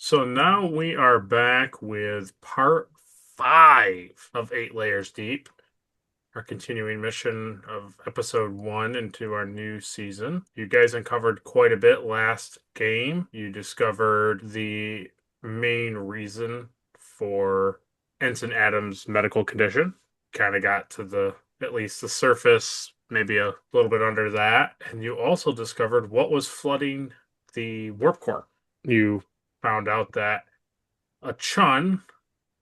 So now we are back with part five of Eight Layers Deep, our continuing mission of episode one into our new season. You guys uncovered quite a bit last game. You discovered the main reason for Ensign Adams' medical condition. Kind of got to at least the surface, maybe a little bit under that. And you also discovered what was flooding the warp core. You found out that Ah-Chun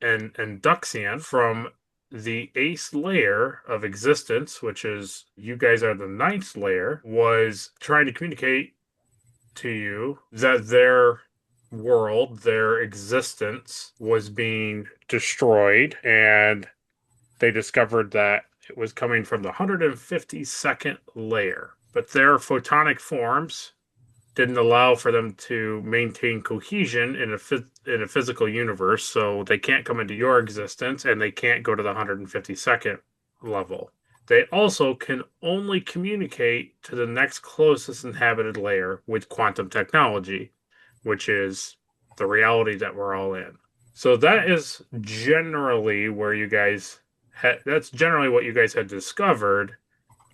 and Enduxian from the eighth layer of existence, which is you guys are the ninth layer, was trying to communicate to you that their world, their existence was being destroyed, and they discovered that it was coming from the 152nd layer. But their photonic forms didn't allow for them to maintain cohesion in a physical universe, so they can't come into your existence and they can't go to the 152nd level. They also can only communicate to the next closest inhabited layer with quantum technology, which is the reality that we're all in. So that is generally where you guys that's generally what you guys had discovered,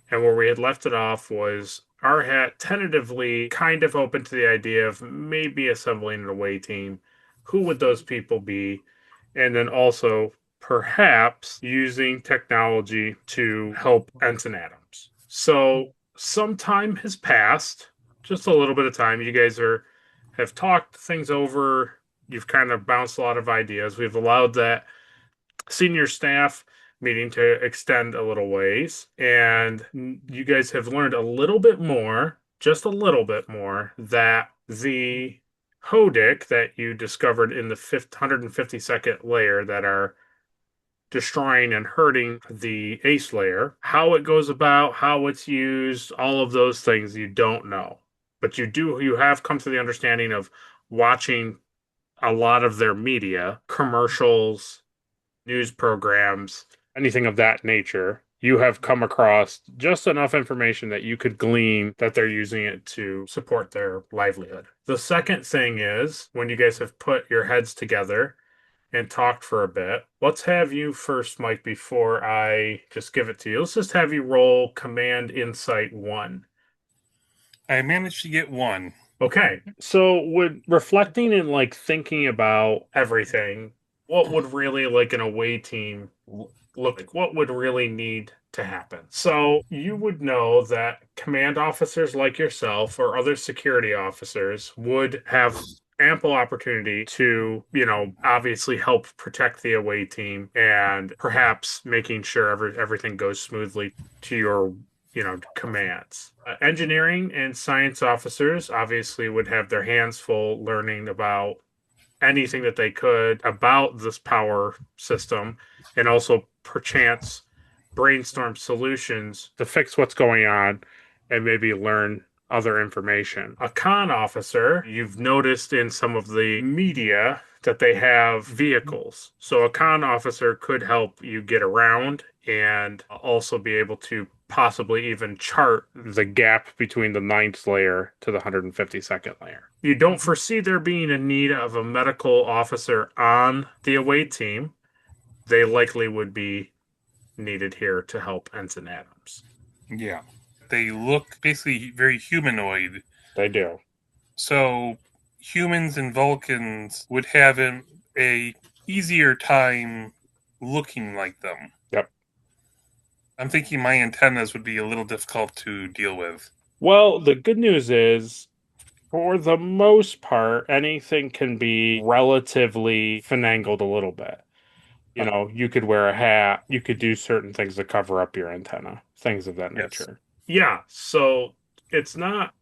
and where we had left it off was our hat tentatively kind of open to the idea of maybe assembling an away team. Who would those people be? And then also perhaps using technology to help Ensign Adams. So some time has passed, just a little bit of time. You guys have talked things over. You've kind of bounced a lot of ideas. We've allowed that senior staff meeting to extend a little ways. And you guys have learned a little bit more, just a little bit more, that the Hodik that you discovered in the 152nd layer that are destroying and hurting the ace layer, how it goes about, how it's used, all of those things you don't know. But you have come to the understanding of watching a lot of their media, commercials, news programs, anything of that nature, you have come across just enough information that you could glean that they're using it to support their livelihood. The second thing is when you guys have put your heads together and talked for a bit, let's have you first, Mike, before I just give it to you. Let's just have you roll Command Insight 1. I managed to get one. Okay. So, would reflecting and like thinking about everything, what would really like an away team look like? What would really need to happen? So, you would know that command officers like yourself or other security officers would have ample opportunity to, obviously help protect the away team and perhaps making sure everything goes smoothly to your commands. Engineering and science officers obviously would have their hands full learning about anything that they could about this power system and also perchance brainstorm solutions to fix what's going on and maybe learn other information. A con officer, you've noticed in some of the media that they have vehicles. So a con officer could help you get around and also be able to possibly even chart the gap between the ninth layer to the 152nd layer. You don't foresee there being a need of a medical officer on the away team. They likely would be needed here to help Ensign Adams. Yeah. They look basically very humanoid. They do. So humans and Vulcans would have a easier time looking like them. Yep. I'm thinking my antennas would be a little difficult to deal with. Well, the good news is, for the most part, anything can be relatively finagled a little bit. You could wear a hat, you could do certain things to cover up your antenna, things of that Yes. nature. Yeah, so it's not,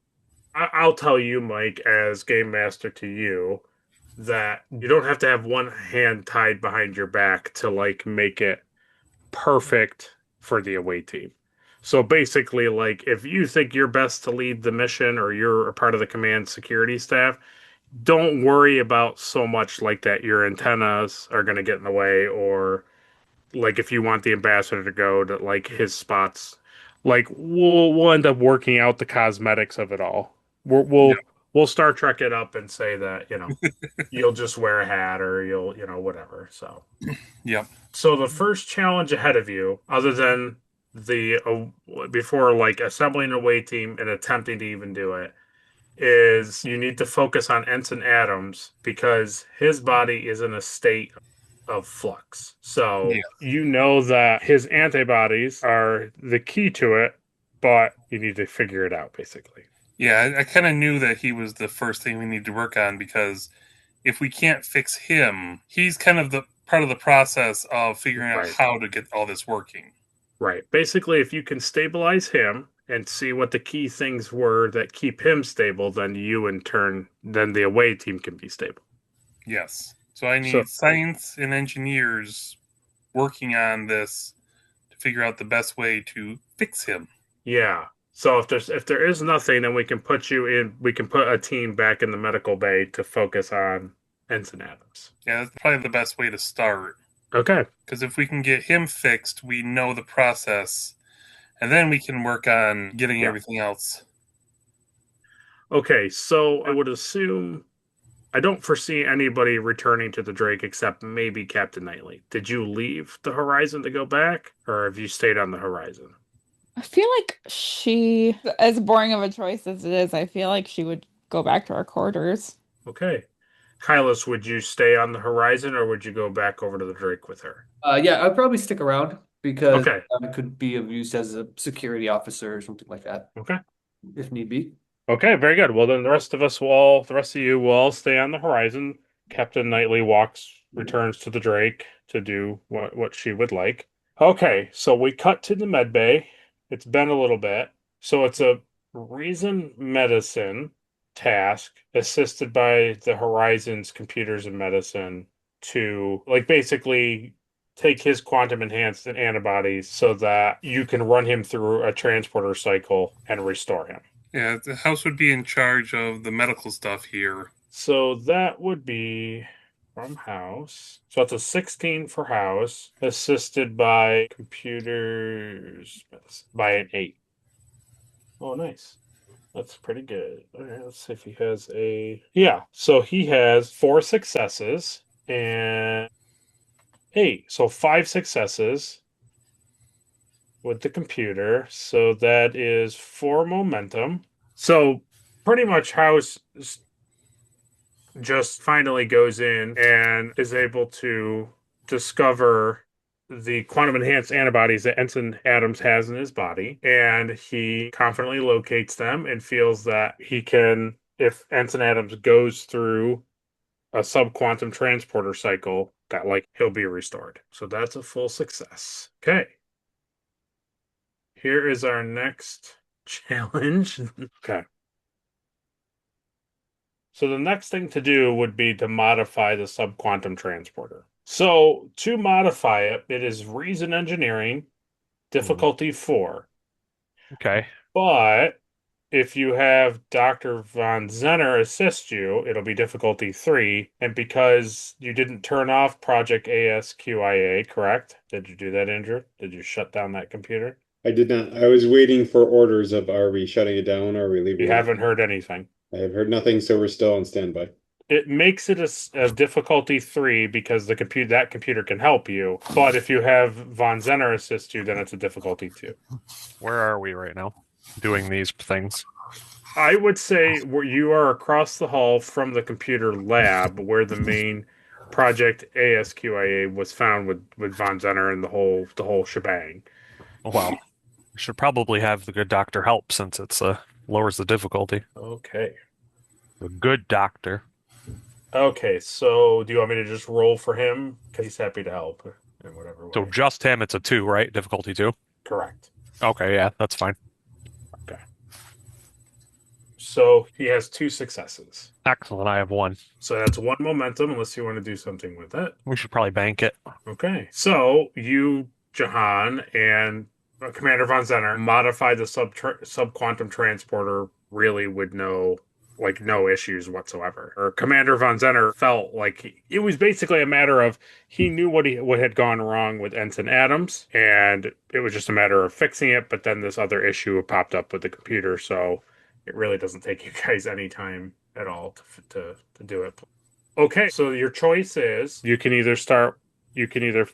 I'll tell you, Mike, as game master to you, that you don't have to have one hand tied behind your back to like make it perfect for the away team. So basically, like if you think you're best to lead the mission or you're a part of the command security staff, don't worry about so much like that your antennas are going to get in the way, or like if you want the ambassador to go to like his spots, like we'll end up working out the cosmetics of it all. We'll Yeah. we'll we'll Star Trek it up and say that, you'll just wear a hat or you'll, whatever. Yep. So the first challenge ahead of you, other than the before like assembling a away team and attempting to even do it, is you need to focus on Ensign Adams because his body is in a state of flux. So Yeah. you know that his antibodies are the key to it, but you need to figure it out basically. Yeah, I kind of knew that he was the first thing we need to work on because if we can't fix him, he's kind of the part of the process of figuring out Right. how to get all this working. Right. Basically, if you can stabilize him and see what the key things were that keep him stable, then you in turn, then the away team can be stable. Yes. So I So, need science and engineers working on this to figure out the best way to fix him. yeah. So if there is nothing, then we can put a team back in the medical bay to focus on Ensign Adams. Yeah, that's probably the best way to start. Okay. Because if we can get him fixed, we know the process, and then we can work on getting Yeah. everything else. Okay. So I would assume I don't foresee anybody returning to the Drake except maybe Captain Knightley. Did you leave the horizon to go back, or have you stayed on the horizon? I feel like she, as boring of a choice as it is, I feel like she would go back to our quarters. Okay. Hylas, would you stay on the horizon or would you go back over to the Drake with her? Yeah, I'd probably stick around because Okay. it could be of use as a security officer or something like that, Okay. if need be. Okay, very good. Well, then the rest of you will all stay on the horizon. Captain Knightley returns to the Drake to do what she would like. Okay, so we cut to the med bay. It's been a little bit. So it's a reason medicine task assisted by the Horizon's computers and medicine to like basically take his quantum enhanced antibodies so that you can run him through a transporter cycle and restore him. Yeah, the house would be in charge of the medical stuff here. So that would be from house. So that's a 16 for house, assisted by computers by an 8. Oh, nice. That's pretty good. All right, let's see if he has a. Yeah, so he has 4 successes and 8. So 5 successes with the computer. So that is 4 momentum. So pretty much house just finally goes in and is able to discover the quantum enhanced antibodies that Ensign Adams has in his body. And he confidently locates them and feels that he can, if Ensign Adams goes through a subquantum transporter cycle, that like he'll be restored. So that's a full success. Okay. Here is our next challenge. Okay. So the next thing to do would be to modify the subquantum transporter. So to modify it, it is reason engineering, Hmm. difficulty 4. Okay. But if you have Dr. Von Zenner assist you, it'll be difficulty 3. And because you didn't turn off Project ASQIA, correct? Did you do that, Andrew? Did you shut down that computer? I did not. I was waiting for orders of are we shutting it down or are we You leaving it? haven't heard anything. I have heard nothing, so we're still on standby. It makes it a difficulty 3 because that computer can help you. But if you have Von Zenner assist you, then it's a difficulty 2. Where are we right now? Doing these things. I would say where you are across the hall from the computer lab where the main project ASQIA was found with Von Zenner and the whole shebang. Well, we should probably have the good doctor help since it's lowers the difficulty. Okay. The good doctor. Okay, so do you want me to just roll for him? Because he's happy to help in whatever So way. just him, it's a 2, right? Difficulty 2. Correct. Okay, yeah, that's fine. Okay. So he has 2 successes. Excellent. I have 1. So that's 1 momentum, unless you want to do something with it. We should probably bank it. Okay. So you, Jahan, and Commander Von Zenner modify the subquantum transporter really with no issues whatsoever. Or Commander Von Zenner felt like it was basically a matter of he knew what had gone wrong with Ensign Adams, and it was just a matter of fixing it. But then this other issue popped up with the computer, so it really doesn't take you guys any time at all to do it. Okay, so your choice is you can either start. You can either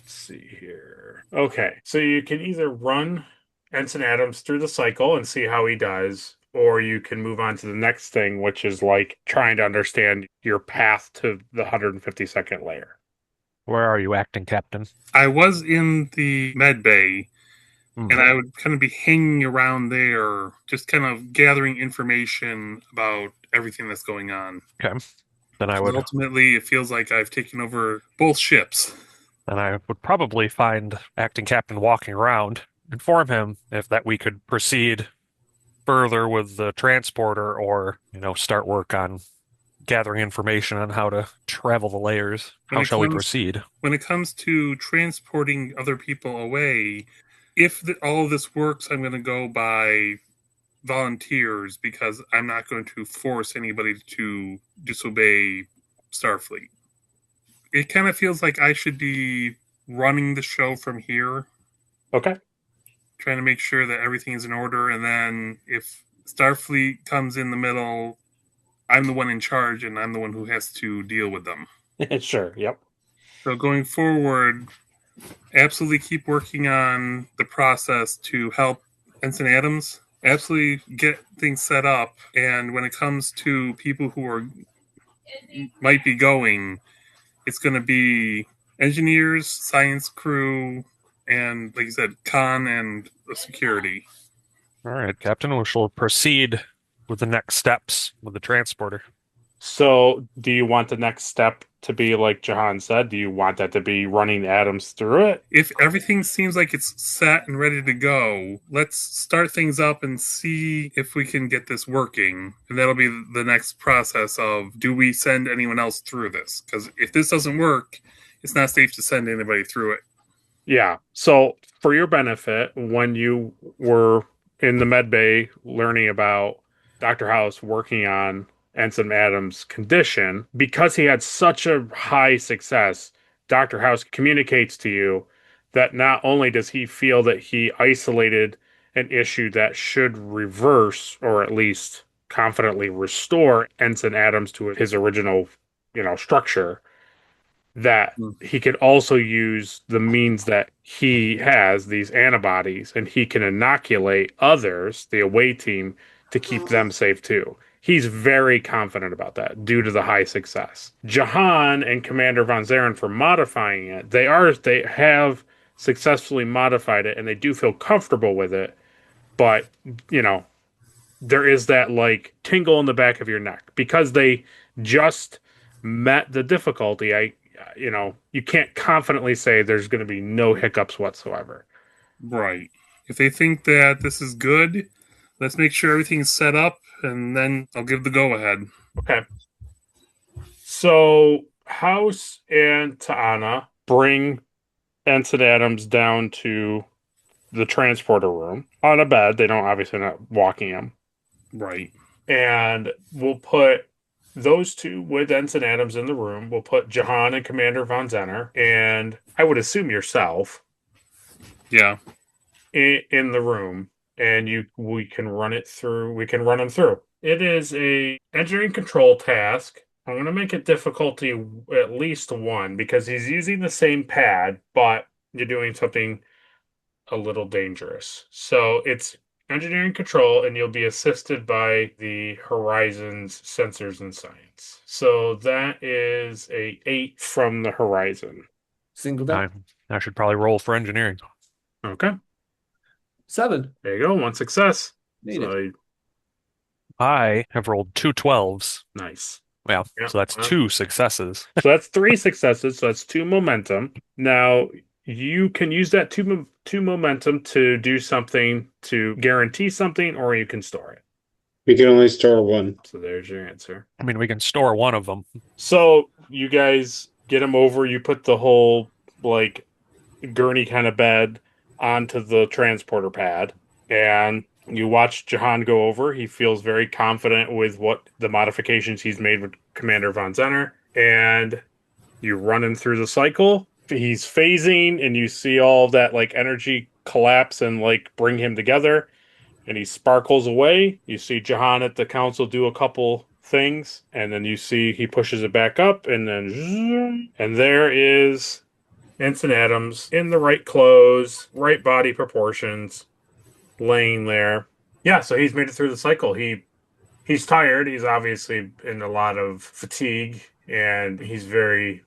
see here. Okay, so you can either run Ensign Adams through the cycle and see how he does, or you can move on to the next thing, which is like trying to understand your path to the 152nd layer. Where are you, acting captain? I was in the med bay, Hmm. and I would kind of be hanging around there, just kind of gathering information about everything that's going on. Okay. Then I would Ultimately, it feels like I've taken over both ships. probably find acting captain walking around, inform him if that we could proceed further with the transporter or, start work on gathering information on how to travel the layers. When How it shall we comes proceed? when it comes to transporting other people away, if all of this works, I'm going to go by volunteers because I'm not going to force anybody to disobey Starfleet. It kind of feels like I should be running the show from here, Okay. trying to make sure that everything is in order, and then if Starfleet comes in the middle, I'm the one in charge and I'm the one who has to deal with them. Sure. Yep. So going forward, absolutely keep working on the process to help Ensign Adams. Absolutely get things set up. And when it comes to people who might be going, it's going to be engineers, science crew, and like you said, con and security. All right, Captain, we shall proceed with the next steps with the transporter. So, do you want the next step to be like Jahan said? Do you want that to be running Adams through it? If everything seems like it's set and ready to go, let's start things up and see if we can get this working. And that'll be the next process of do we send anyone else through this? Because if this doesn't work, it's not safe to send anybody through it. Yeah. So, for your benefit, when you were in the med bay learning about Dr. House working on Ensign Adams' condition, because he had such a high success, Dr. House communicates to you that not only does he feel that he isolated an issue that should reverse or at least confidently restore Ensign Adams to his original, structure, that he could also use the means that he has, these antibodies, and he can inoculate others, the away team, to keep them safe too. He's very confident about that due to the high success. Jahan and Commander Von Zaren for modifying it, they have successfully modified it and they do feel comfortable with it, but you know, there is that like tingle in the back of your neck because they just met the difficulty. You can't confidently say there's going to be no hiccups whatsoever. Right. If they think that this is good, let's make sure everything's set up and then I'll give the go ahead. Okay. So House and Ta'ana bring Ensign Adams down to the transporter room on a bed. They don't obviously not walking him. Right. And we'll put those two with Ensign Adams in the room. We'll put Jahan and Commander Von Zenner, and I would assume yourself Yeah. in the room, and we can run it through. We can run them through. It is a engineering control task. I'm going to make it difficulty at least one because he's using the same pad, but you're doing something a little dangerous. So it's engineering control, and you'll be assisted by the Horizon's sensors and science. So that is a 8 from the Horizon. Single I, deck. I should probably roll for engineering. Okay, 7. there you go. One success. Made So it. I have rolled two 12s. nice. Yeah, Yeah. so that's two successes. So that's 3 successes. So that's 2 momentum. Now you can use that two momentum to do something to guarantee something, or you can store it. We can only store one. So there's your answer. I mean, we can store one of them. So you guys get him over. You put the whole like gurney kind of bed onto the transporter pad, and you watch Jahan go over. He feels very confident with what the modifications he's made with Commander Von Zenner, and you run him through the cycle. He's phasing, and you see all that like energy collapse and like bring him together, and he sparkles away. You see Jahan at the council do a couple things, and then you see he pushes it back up, and then and there is Ensign Adams in the right clothes, right body proportions, laying there. Yeah, so he's made it through the cycle. He's tired. He's obviously in a lot of fatigue, and he's very,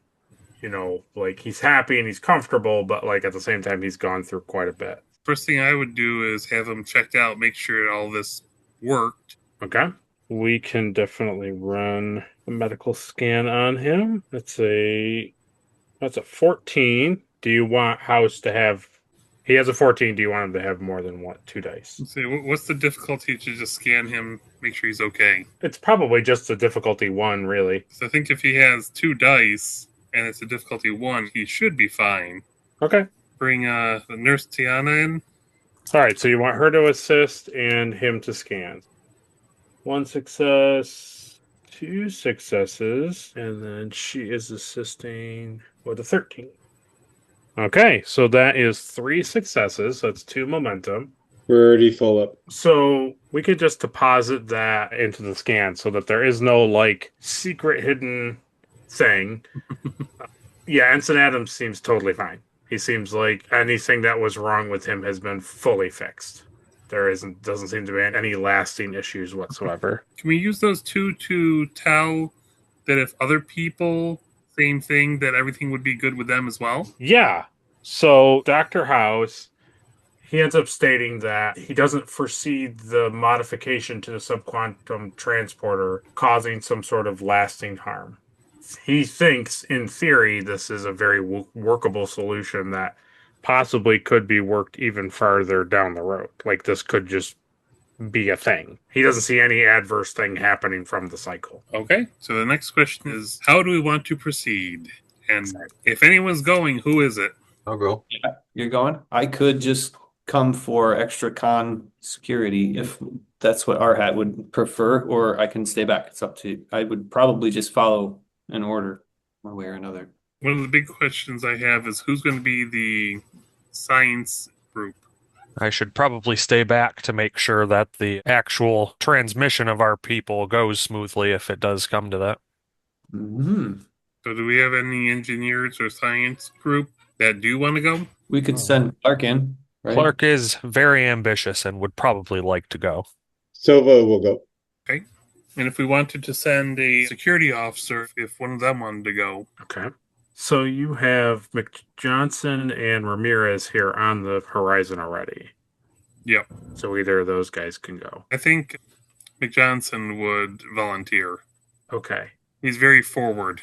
like he's happy and he's comfortable, but like at the same time, he's gone through quite a bit. First thing I would do is have him checked out, make sure all this worked. Okay. We can definitely run a medical scan on him. That's a 14. Do you want House to have he has a 14. Do you want him to have more than what? 2 dice? Let's see, what's the difficulty to just scan him, make sure he's okay? It's probably just a difficulty 1, really. So I think if he has 2 dice and it's a difficulty 1, he should be fine. Okay. Bring the nurse Tiana in. All right, so you want her to assist and him to scan. 1 success, 2 successes, and then she is assisting with a 13. Okay, so that is 3 successes. That's 2 momentum. We're already full up. So we could just deposit that into the scan so that there is no like secret hidden thing. Yeah, Ensign Adams seems totally fine. He seems like anything that was wrong with him has been fully fixed. Doesn't seem to be any lasting issues whatsoever. Can we use those 2 to tell that if other people, same thing, that everything would be good with them as well? Yeah. So Dr. House, he ends up stating that he doesn't foresee the modification to the subquantum transporter causing some sort of lasting harm. He thinks, in theory, this is a very workable solution that possibly could be worked even farther down the road. Like, this could just be a thing. He doesn't see any adverse thing happening from the cycle. Okay, so the next question is, how do we want to proceed? And if anyone's going, who is it? I'll go. You're going? I could just come for extra con security if that's what our hat would prefer, or I can stay back. It's up to you. I would probably just follow an order one way or another. One of the big questions I have is who's going to be the science group? I should probably stay back to make sure that the actual transmission of our people goes smoothly if it does come to that. Mm-hmm. So do we have any engineers or science group that do want to go? We could send Clark in, right? Clark is very ambitious and would probably like to go. Silva will go. Okay. And if we wanted to send a security officer, if one of them wanted to go. Okay. So you have McJohnson and Ramirez here on the horizon already. Yep. So either of those guys can go. I think McJohnson would volunteer. Okay. He's very forward.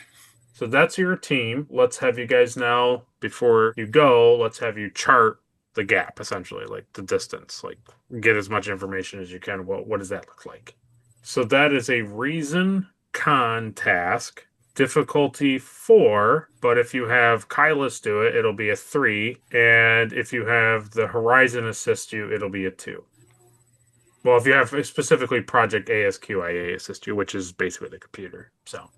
So that's your team. Let's have you guys now, before you go, let's have you chart the gap, essentially, like the distance. Like, get as much information as you can. What does that look like? So that is a reason con task. Difficulty 4, but if you have Kylus do it, it'll be a 3. And if you have the Horizon assist you, it'll be a 2. Well, if you have specifically Project ASQIA assist you, which is basically the computer. So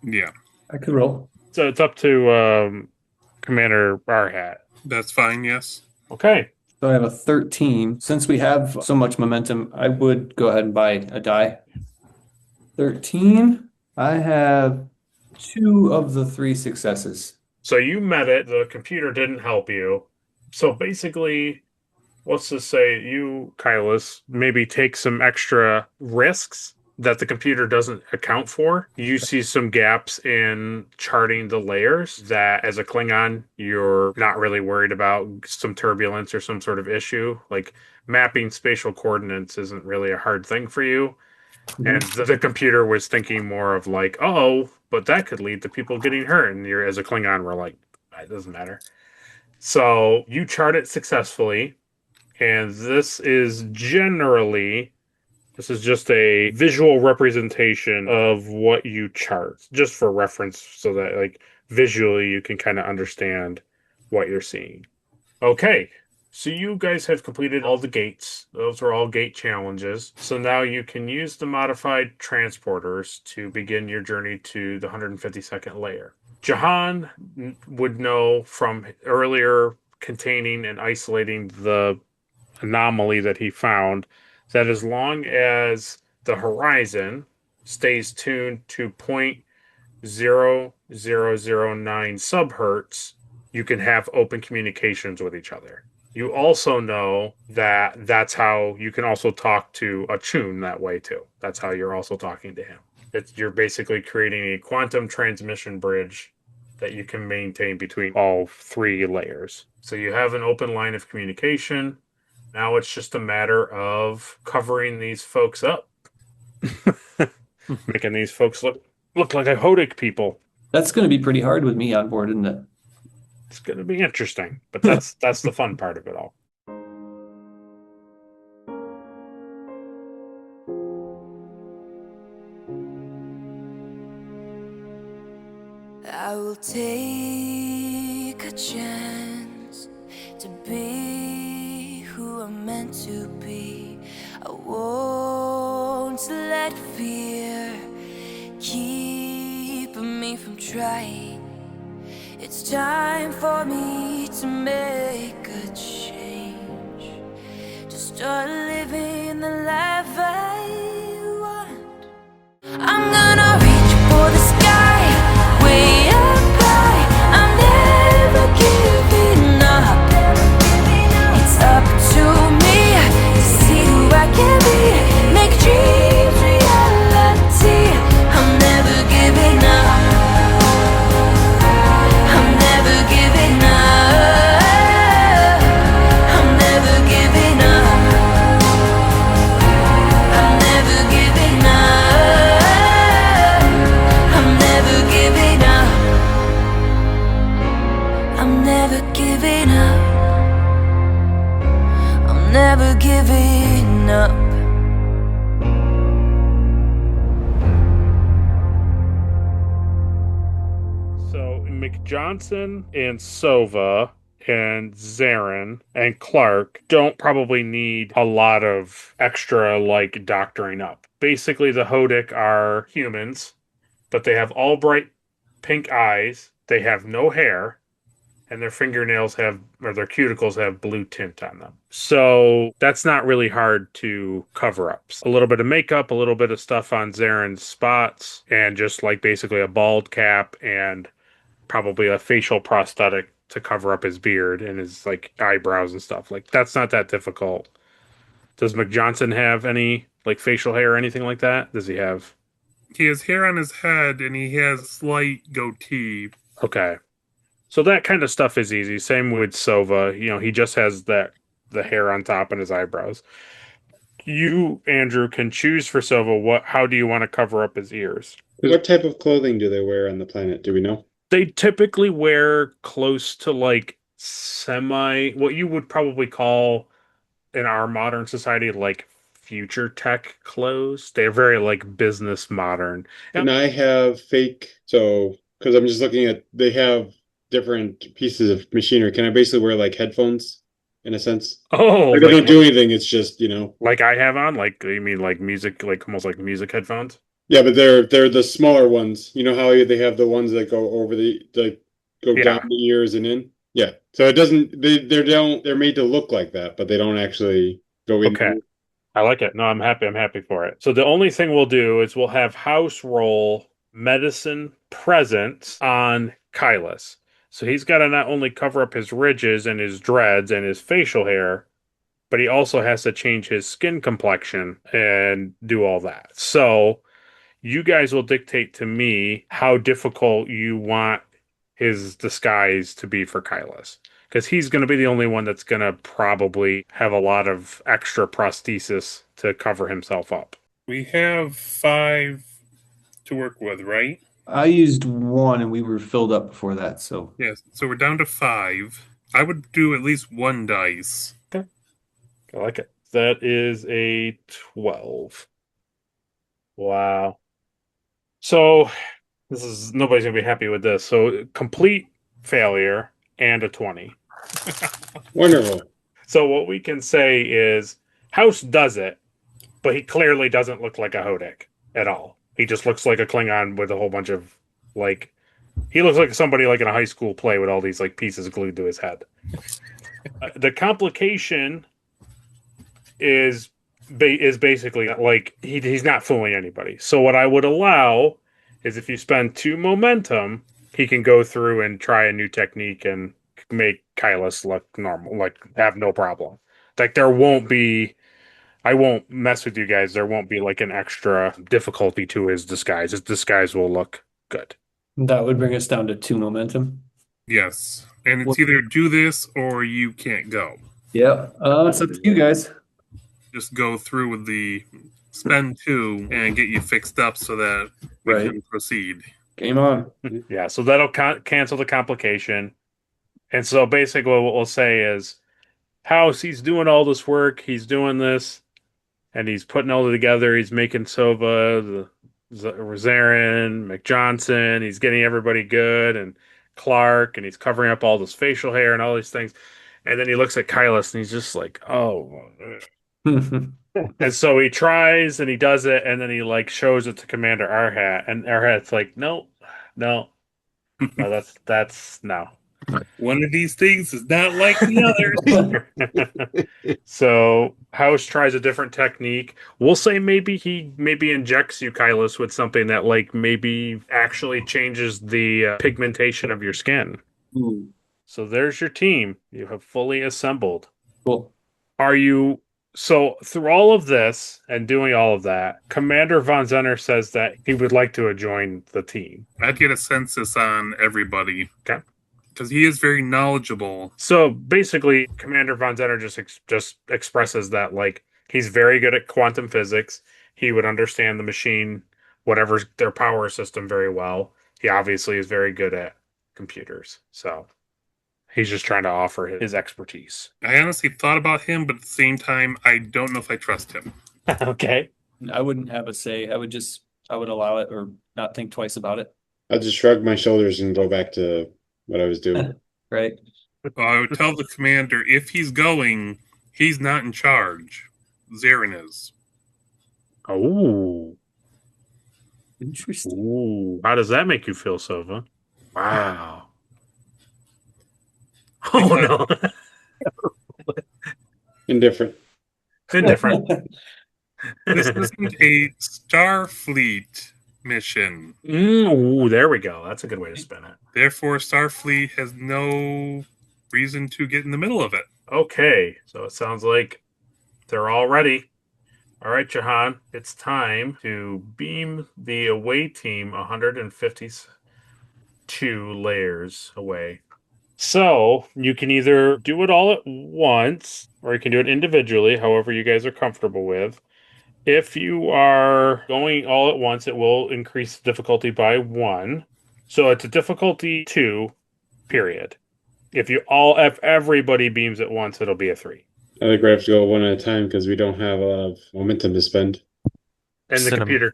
Yeah. I could roll. So it's up to Commander Arhat. That's fine, yes. Okay. So I have a 13. Since we have so much momentum, I would go ahead and buy a die. 13. I have 2 of the 3 successes. So you met it. The computer didn't help you. So basically, let's just say you, Kylus, maybe take some extra risks that the computer doesn't account for. You see some gaps in charting the layers that, as a Klingon, you're not really worried about some turbulence or some sort of issue. Like, mapping spatial coordinates isn't really a hard thing for you. And the computer was thinking more of like, oh, but that could lead to people getting hurt. And you're, as a Klingon, we're like, it doesn't matter. So you chart it successfully. And this is just a visual representation of what you chart, just for reference, so that like visually you can kind of understand what you're seeing. Okay. So you guys have completed all the gates. Those are all gate challenges. So now you can use the modified transporters to begin your journey to the 152nd layer. Jahan would know from earlier containing and isolating the anomaly that he found that as long as the horizon stays tuned to 0.0009 subhertz, you can have open communications with each other. You also know that that's how you can also talk to Ah-Chun that way too. That's how you're also talking to him. You're basically creating a quantum transmission bridge that you can maintain between all three layers. So you have an open line of communication. Now it's just a matter of covering these folks up, making these folks look like a Hodik people. That's going to be pretty hard with me on board, isn't it? It's going to be interesting, but that's the fun part of it all. I will take a chance to be who I'm meant to be. I won't let fear keep me from trying. It's time for me to make a change, to start living the life I want. I'm gonna reach for the sky, way up high. I'm never giving up. It's up to me to see who I can be, make dreams reality. I'm never giving up. I'm never giving up. I'm never giving up. I'm never giving up. I'm never giving up. I'm never giving up. I'm never giving up. So McJohnson and Sova and Zarin and Clark don't probably need a lot of extra like doctoring up. Basically, the Hodik are humans, but they have all bright pink eyes. They have no hair, and their fingernails have, or their cuticles have blue tint on them. So that's not really hard to cover up. A little bit of makeup, a little bit of stuff on Zarin's spots, and just like basically a bald cap and probably a facial prosthetic to cover up his beard and his like eyebrows and stuff. Like that's not that difficult. Does McJohnson have any like facial hair or anything like that? Does he have? He has hair on his head and he has slight goatee. Okay. So that kind of stuff is easy. Same with Sova. You know, he just has the hair on top and his eyebrows. You, Andrew, can choose for Sova how do you want to cover up his ears? What type of clothing do they wear on the planet? Do we know? They typically wear close to like what you would probably call in our modern society like future tech clothes. They're very like business modern. And I have because I'm just looking at, they have different pieces of machinery. Can I basically wear like headphones in a sense? Oh, Like I don't do anything. It's just, like I have on, like you mean like music, like almost like music headphones? Yeah, but they're the smaller ones. You know how they have the ones that go over go Yeah. down the ears and in? Yeah. So it doesn't they're made to look like that, but they don't actually go in. Okay. I like it. No, I'm happy. I'm happy for it. So the only thing we'll do is we'll have house roll medicine presence on Kylus. So he's got to not only cover up his ridges and his dreads and his facial hair, but he also has to change his skin complexion and do all that. So you guys will dictate to me how difficult you want his disguise to be for Kylus. Because he's going to be the only one that's going to probably have a lot of extra prosthesis to cover himself up. We have 5 to work with, right? I used 1 and we were filled up before that, so. Yes, so we're down to 5. I would do at least 1 dice. Okay. I like it. That is a 12. Wow. So nobody's going to be happy with this. So complete failure and a 20. Wonderful. So what we can say is House does it, but he clearly doesn't look like a Hodik at all. He just looks like a Klingon with a whole bunch of he looks like somebody like in a high school play with all these like pieces glued to his head. The complication is is basically like he's not fooling anybody. So what I would allow is if you spend 2 momentum, he can go through and try a new technique and make Kylus look normal, like have no problem. Like there won't be. I won't mess with you guys. There won't be like an extra difficulty to his disguise. His disguise will look good. That would bring us down to 2 momentum. Yes. And it's What- either do this or you can't go. Yeah. It's up to you guys. Just go through with the spend 2 and get you fixed up so that we Right. can proceed. Game on. Yeah, so that'll cancel the complication. And so basically, what we'll say is, House, he's doing all this work, he's doing this, and he's putting all together. He's making Sova, Zarin, McJohnson. He's getting everybody good, and Clark, and he's covering up all this facial hair and all these things. And then he looks at Kylus, and he's just like, "Oh." And so he tries, and he does it, and then he like shows it to Commander Arhat, and Arhat's like, "No, no, no, that's no." One of these things is not like the other. So House tries a different technique. We'll say maybe he injects you, Kylus, with something that like maybe actually changes the pigmentation of your skin. Ooh, So there's your team. You have fully assembled. cool. Are you so through all of this and doing all of that? Commander Von Zenner says that he would like to join the team. I'd get a census on everybody. Okay. Because he is very knowledgeable. So basically, Commander Von Zenner just expresses that like he's very good at quantum physics. He would understand the machine, whatever's their power system, very well. He obviously is very good at computers. So he's just trying to offer his expertise. I honestly thought about him, but at the same time, I don't know if I trust him. Okay. I wouldn't have a say. I would allow it or not think twice about it. I'll just shrug my shoulders and go back to what I was doing. Right. I would tell the commander if he's going, he's not in charge. Zarin is. Oh. Interesting. Ooh. How does that make you feel, Sova? Wow. Oh no. Indifferent. Indifferent. This isn't a Starfleet mission. Ooh, there we go. That's a good way to spin it. Therefore, Starfleet has no reason to get in the middle of it. Okay, so it sounds like they're all ready. All right, Jahan, it's time to beam the away team 152 layers away. So you can either do it all at once, or you can do it individually, however you guys are comfortable with. If you are going all at once, it will increase the difficulty by 1. So it's a difficulty 2, period. If everybody beams at once, it'll be a 3. I think we have to go one at a time because we don't have a lot of momentum to spend. And the computer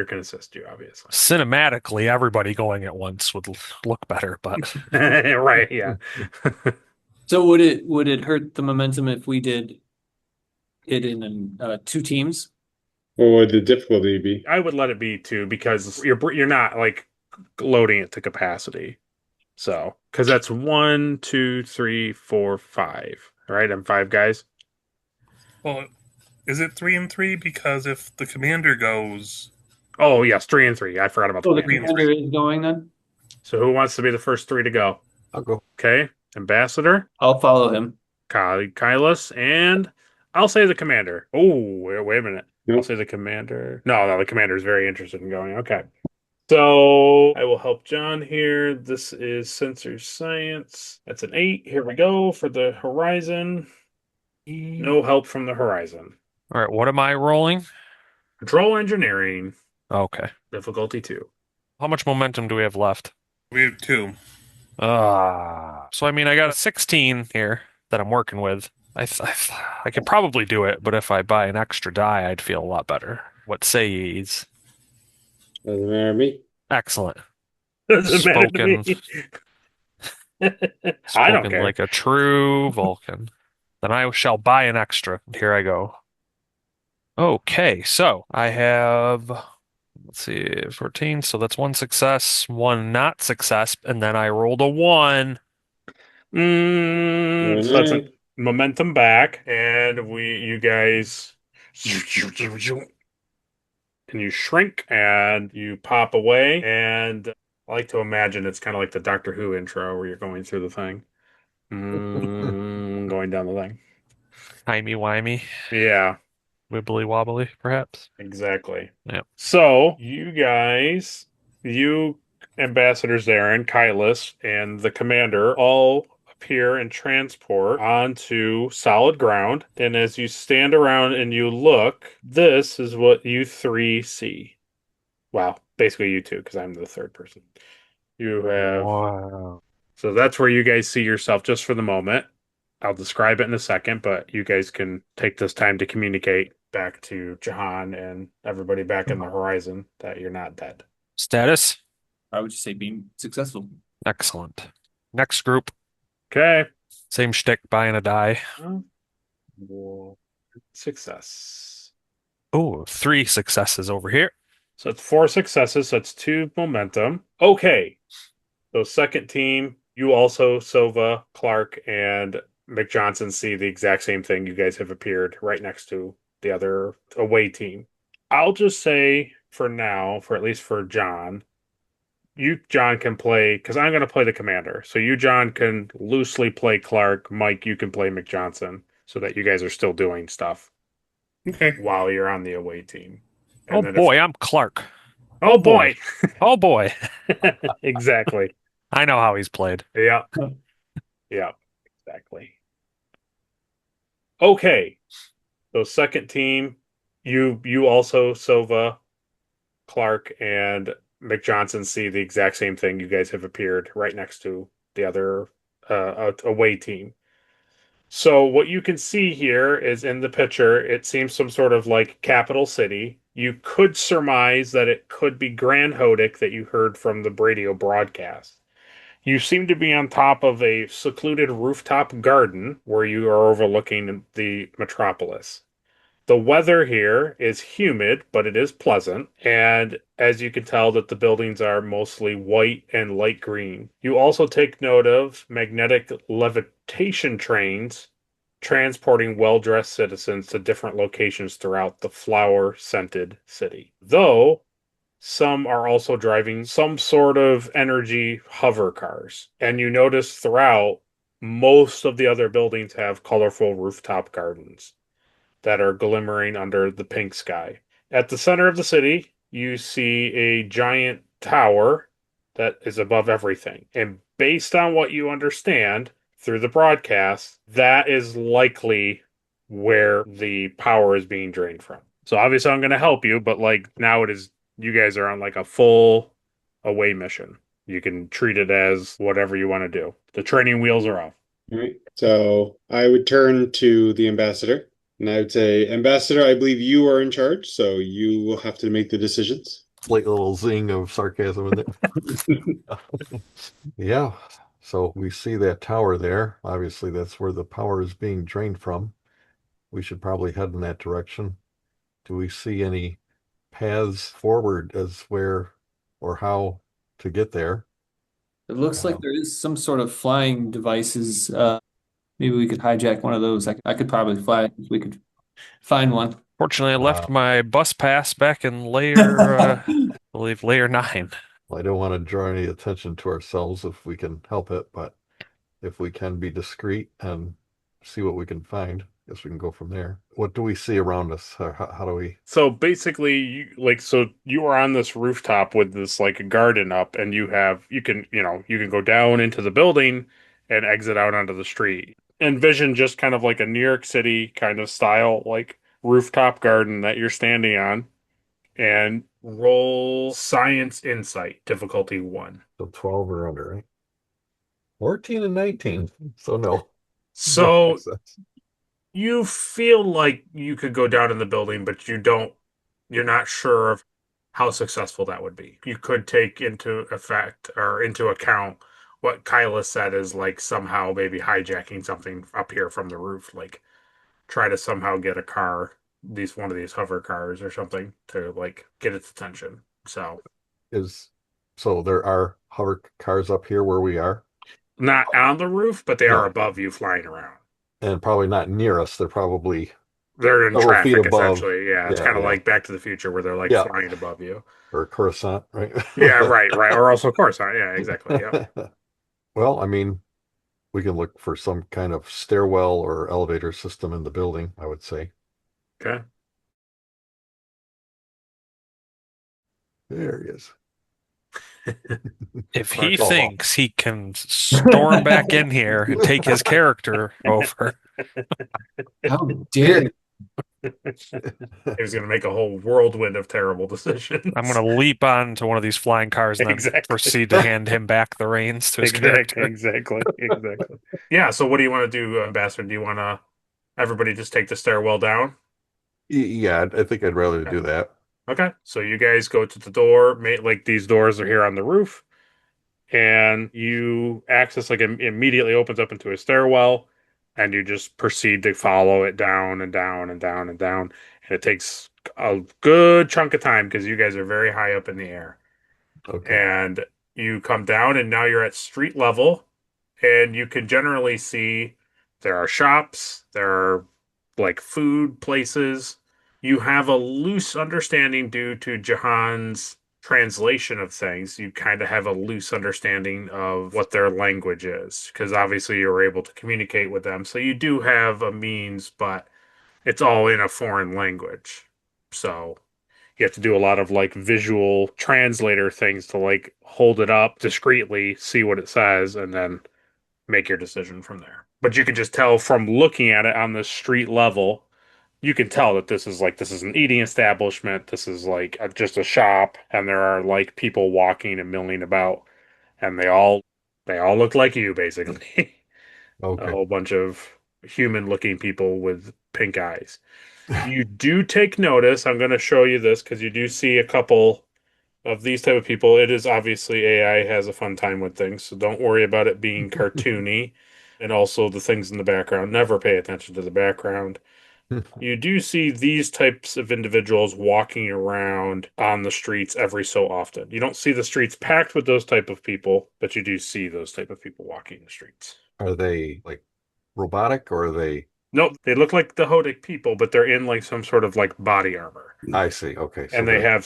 can assist you, obviously. Cinematically, everybody going at once would look better, but Right, yeah. So would it hurt the momentum if we did it in 2 teams? What would the difficulty be? I would let it be 2 because you're not like loading it to capacity. So, because that's 1, 2, 3, 4, 5. All right, I'm 5 guys. Well, is it 3 and 3? Because if the commander goes, Oh, yes, 3 and 3. I forgot about Oh, the the commander is going then? So, who wants to be the first 3 to go? I'll go. Okay, Ambassador, I'll follow him. Kylus, and I'll say the commander. Oh, wait a minute. I'll Nope. say the commander. No, the commander is very interested in going. Okay. So I will help John here. This is sensor science. That's an 8. Here we go for the horizon. No help from the horizon. all right, what am I rolling? Control engineering, Okay. difficulty 2. How much momentum do we have left? we have 2. So I mean, I got a 16 here that I'm working with. I could probably do it, but if I buy an extra die, I'd feel a lot better. What say ye's? Doesn't matter to me. Excellent. Doesn't matter to Spoken. me. I don't Spoken care. like a true Vulcan. Then I shall buy an extra. Here I go. Okay, so I have, let's see, 14. So that's 1 success, 1 not success, and then I rolled a 1. So that's a momentum back, and you guys And you shrink and you pop away. And I like to imagine it's kind of like the Doctor Who intro where you're going through the thing, going down the thing. Timey-wimey, Yeah, wibbly wobbly, perhaps. exactly. Yeah. So you ambassadors Aaron, Kylus, and the commander all appear and transport onto solid ground. And as you stand around and you look, this is what you three see. Wow, basically you two, because I'm the third person. You have Wow. so that's where you guys see yourself just for the moment. I'll describe it in a second, but you guys can take this time to communicate back to Jahan and everybody back in the horizon that you're not dead. Status? I would just say being successful. Excellent. Next group, Okay. same shtick, buying a die. Well, success. Oh, 3 successes over here. So it's 4 successes. So it's 2 momentum. Okay. So second team, you also, Sova, Clark, and McJohnson see the exact same thing. You guys have appeared right next to the other away team. I'll just say for now, for at least for John, you, John, can play because I'm going to play the commander. So you, John, can loosely play Clark. Mike, you can play McJohnson so that you guys are still doing stuff Okay. while you're on the away team. Oh And then boy, I'm Clark. oh boy. Oh boy. Exactly. I know how he's played. Yeah. Yeah. Exactly. Okay. So second team, you also, Sova, Clark, and McJohnson see the exact same thing. You guys have appeared right next to the other away team. So what you can see here is in the picture, it seems some sort of like capital city. You could surmise that it could be Grand Hodik that you heard from the radio broadcast. You seem to be on top of a secluded rooftop garden where you are overlooking the metropolis. The weather here is humid, but it is pleasant, and as you can tell that the buildings are mostly white and light green. You also take note of magnetic levitation trains transporting well-dressed citizens to different locations throughout the flower-scented city. Though some are also driving some sort of energy hover cars. And you notice throughout, most of the other buildings have colorful rooftop gardens that are glimmering under the pink sky. At the center of the city, you see a giant tower that is above everything. And based on what you understand through the broadcast, that is likely where the power is being drained from. So obviously I'm going to help you, but like now it is you guys are on like a full away mission. You can treat it as whatever you want to do. The training wheels are off. All right. So I would turn to the ambassador and I would say, Ambassador, I believe you are in charge, so you will have to make the decisions. Slight little zing of sarcasm in there. Yeah. So we see that tower there. Obviously, that's where the power is being drained from. We should probably head in that direction. Do we see any paths forward as where or how to get there? It looks like there is some sort of flying devices. Maybe we could hijack one of those. I could probably fly if we could find one. Fortunately, I left my bus pass back in layer, I believe layer 9. Well, I don't want to draw any attention to ourselves if we can help it, but if we can be discreet and see what we can find, I guess we can go from there. What do we see around us? How do we? So basically, so you are on this rooftop with this like a garden up, and you can go down into the building and exit out onto the street. Envision just kind of like a New York City kind of style, like rooftop garden that you're standing on, and roll science insight, difficulty 1. So 12 or under, right? 14 and 19. So no. So you feel like you could go down in the building, but you're not sure of how successful that would be. You could take into effect or into account what Kyla said is like somehow maybe hijacking something up here from the roof, like try to somehow get a car, one of these hover cars or something to like get its attention. So there are hover cars up here where we are, not on the roof, but they No. are above you flying around. and probably not near us. They're probably They're in several feet traffic, above. essentially. Yeah, it's Yeah, kind of yeah. like Back to the Future, where they're like Yeah. flying above you. Or Coruscant, right? Yeah, right. Or also Coruscant. Yeah, exactly. Yeah. Well, I mean, we can look for some kind of stairwell or elevator system in the building, I would say. Okay. There he is. If he Oh. thinks he can storm back in here and take his character over, How dare you? He was going to make a whole whirlwind of terrible decisions. I'm going to leap onto one of these flying cars and then Exactly. proceed to hand him back the reins to his character. Exactly. Yeah. So, what do you want to do, Ambassador? Do you want to everybody just take the stairwell down? Yeah, I think I'd rather do that. Okay. So you guys go to the door. Like these doors are here on the roof, and you access like immediately opens up into a stairwell, and you just proceed to follow it down and down and down and down, and it takes a good chunk of time because you guys are very high up in the air. Okay. And you come down, and now you're at street level, and you can generally see there are shops, there are like food places. You have a loose understanding due to Jahan's translation of things. You kind of have a loose understanding of what their language is because obviously you're able to communicate with them. So you do have a means, but it's all in a foreign language. So you have to do a lot of like visual translator things to like hold it up discreetly, see what it says, and then make your decision from there. But you can just tell from looking at it on the street level, you can tell that this is an eating establishment. This is like just a shop, and there are like people walking and milling about, and they all look like you basically. A Okay. whole bunch of human-looking people with pink eyes. You do take notice. I'm going to show you this because you do see a couple of these type of people. It is obviously AI has a fun time with things, so don't worry about it being cartoony. And also the things in the background. Never pay attention to the background. You do see these types of individuals walking around on the streets every so often. You don't see the streets packed with those type of people, but you do see those type of people walking the streets. Are they like robotic or are they? Nope, they look like the Hodik people, but they're in like some sort of like body armor. I see. Okay. So And they have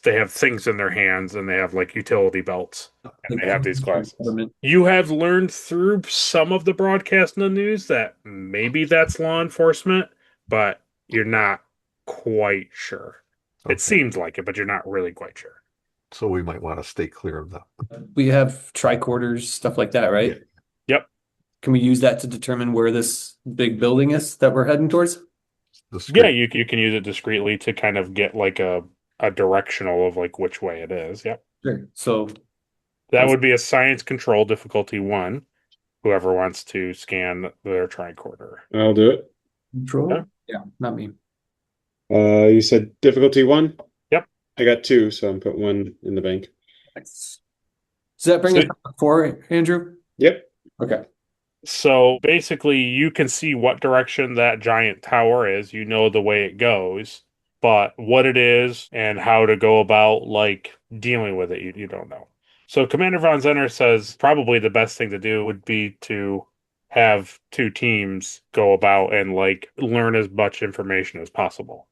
they have things in their hands and they have like utility belts and they have these glasses. You have learned through some of the broadcast in the news that maybe that's law enforcement, but you're not quite sure. Okay. It seems like it, but you're not really quite sure. So we might want to stay clear of them. We have tricorders, stuff like that, right? Yep. Can we use that to determine where this big building is that we're heading towards? Yeah, you can use it discreetly to kind of get like a directional of like which way it is. Yep. Sure. So that would be a science control difficulty 1. Whoever wants to scan their tricorder. I'll do it. control? Okay. Yeah, not me. You said difficulty 1? Yep. I got 2, so I'm put 1 in the bank. Does that bring us to 4, Andrew? Yep. Okay. So basically, you can see what direction that giant tower is. You know the way it goes, but what it is and how to go about like dealing with it, you don't know. So Commander Von Zenner says probably the best thing to do would be to have 2 teams go about and like learn as much information as possible,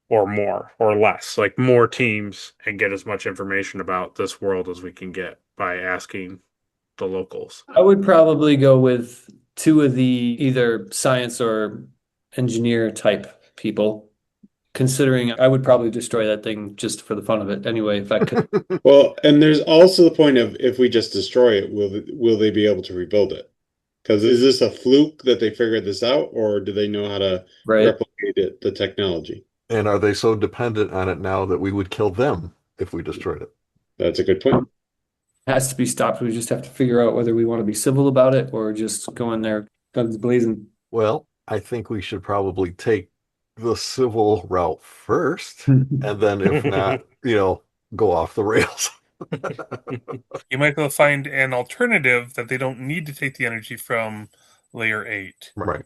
or more, or less, like more teams, and get as much information about this world as we can get by asking the locals. I would probably go with 2 of the either science or engineer type people, considering I would probably destroy that thing just for the fun of it anyway, if I could. Well, and there's also the point of if we just destroy it, will they be able to rebuild it? Because is this a fluke that they figured this out, or do they know how to replicate it, the technology? And are they so dependent on it now that we would kill them if we destroyed it? That's a good point. Has to be stopped. We just have to figure out whether we want to be civil about it or just go in there guns blazing. Well, I think we should probably take the civil route first, and then if not, go off the rails. You might be able to find an alternative that they don't need to take the energy from layer 8. Right.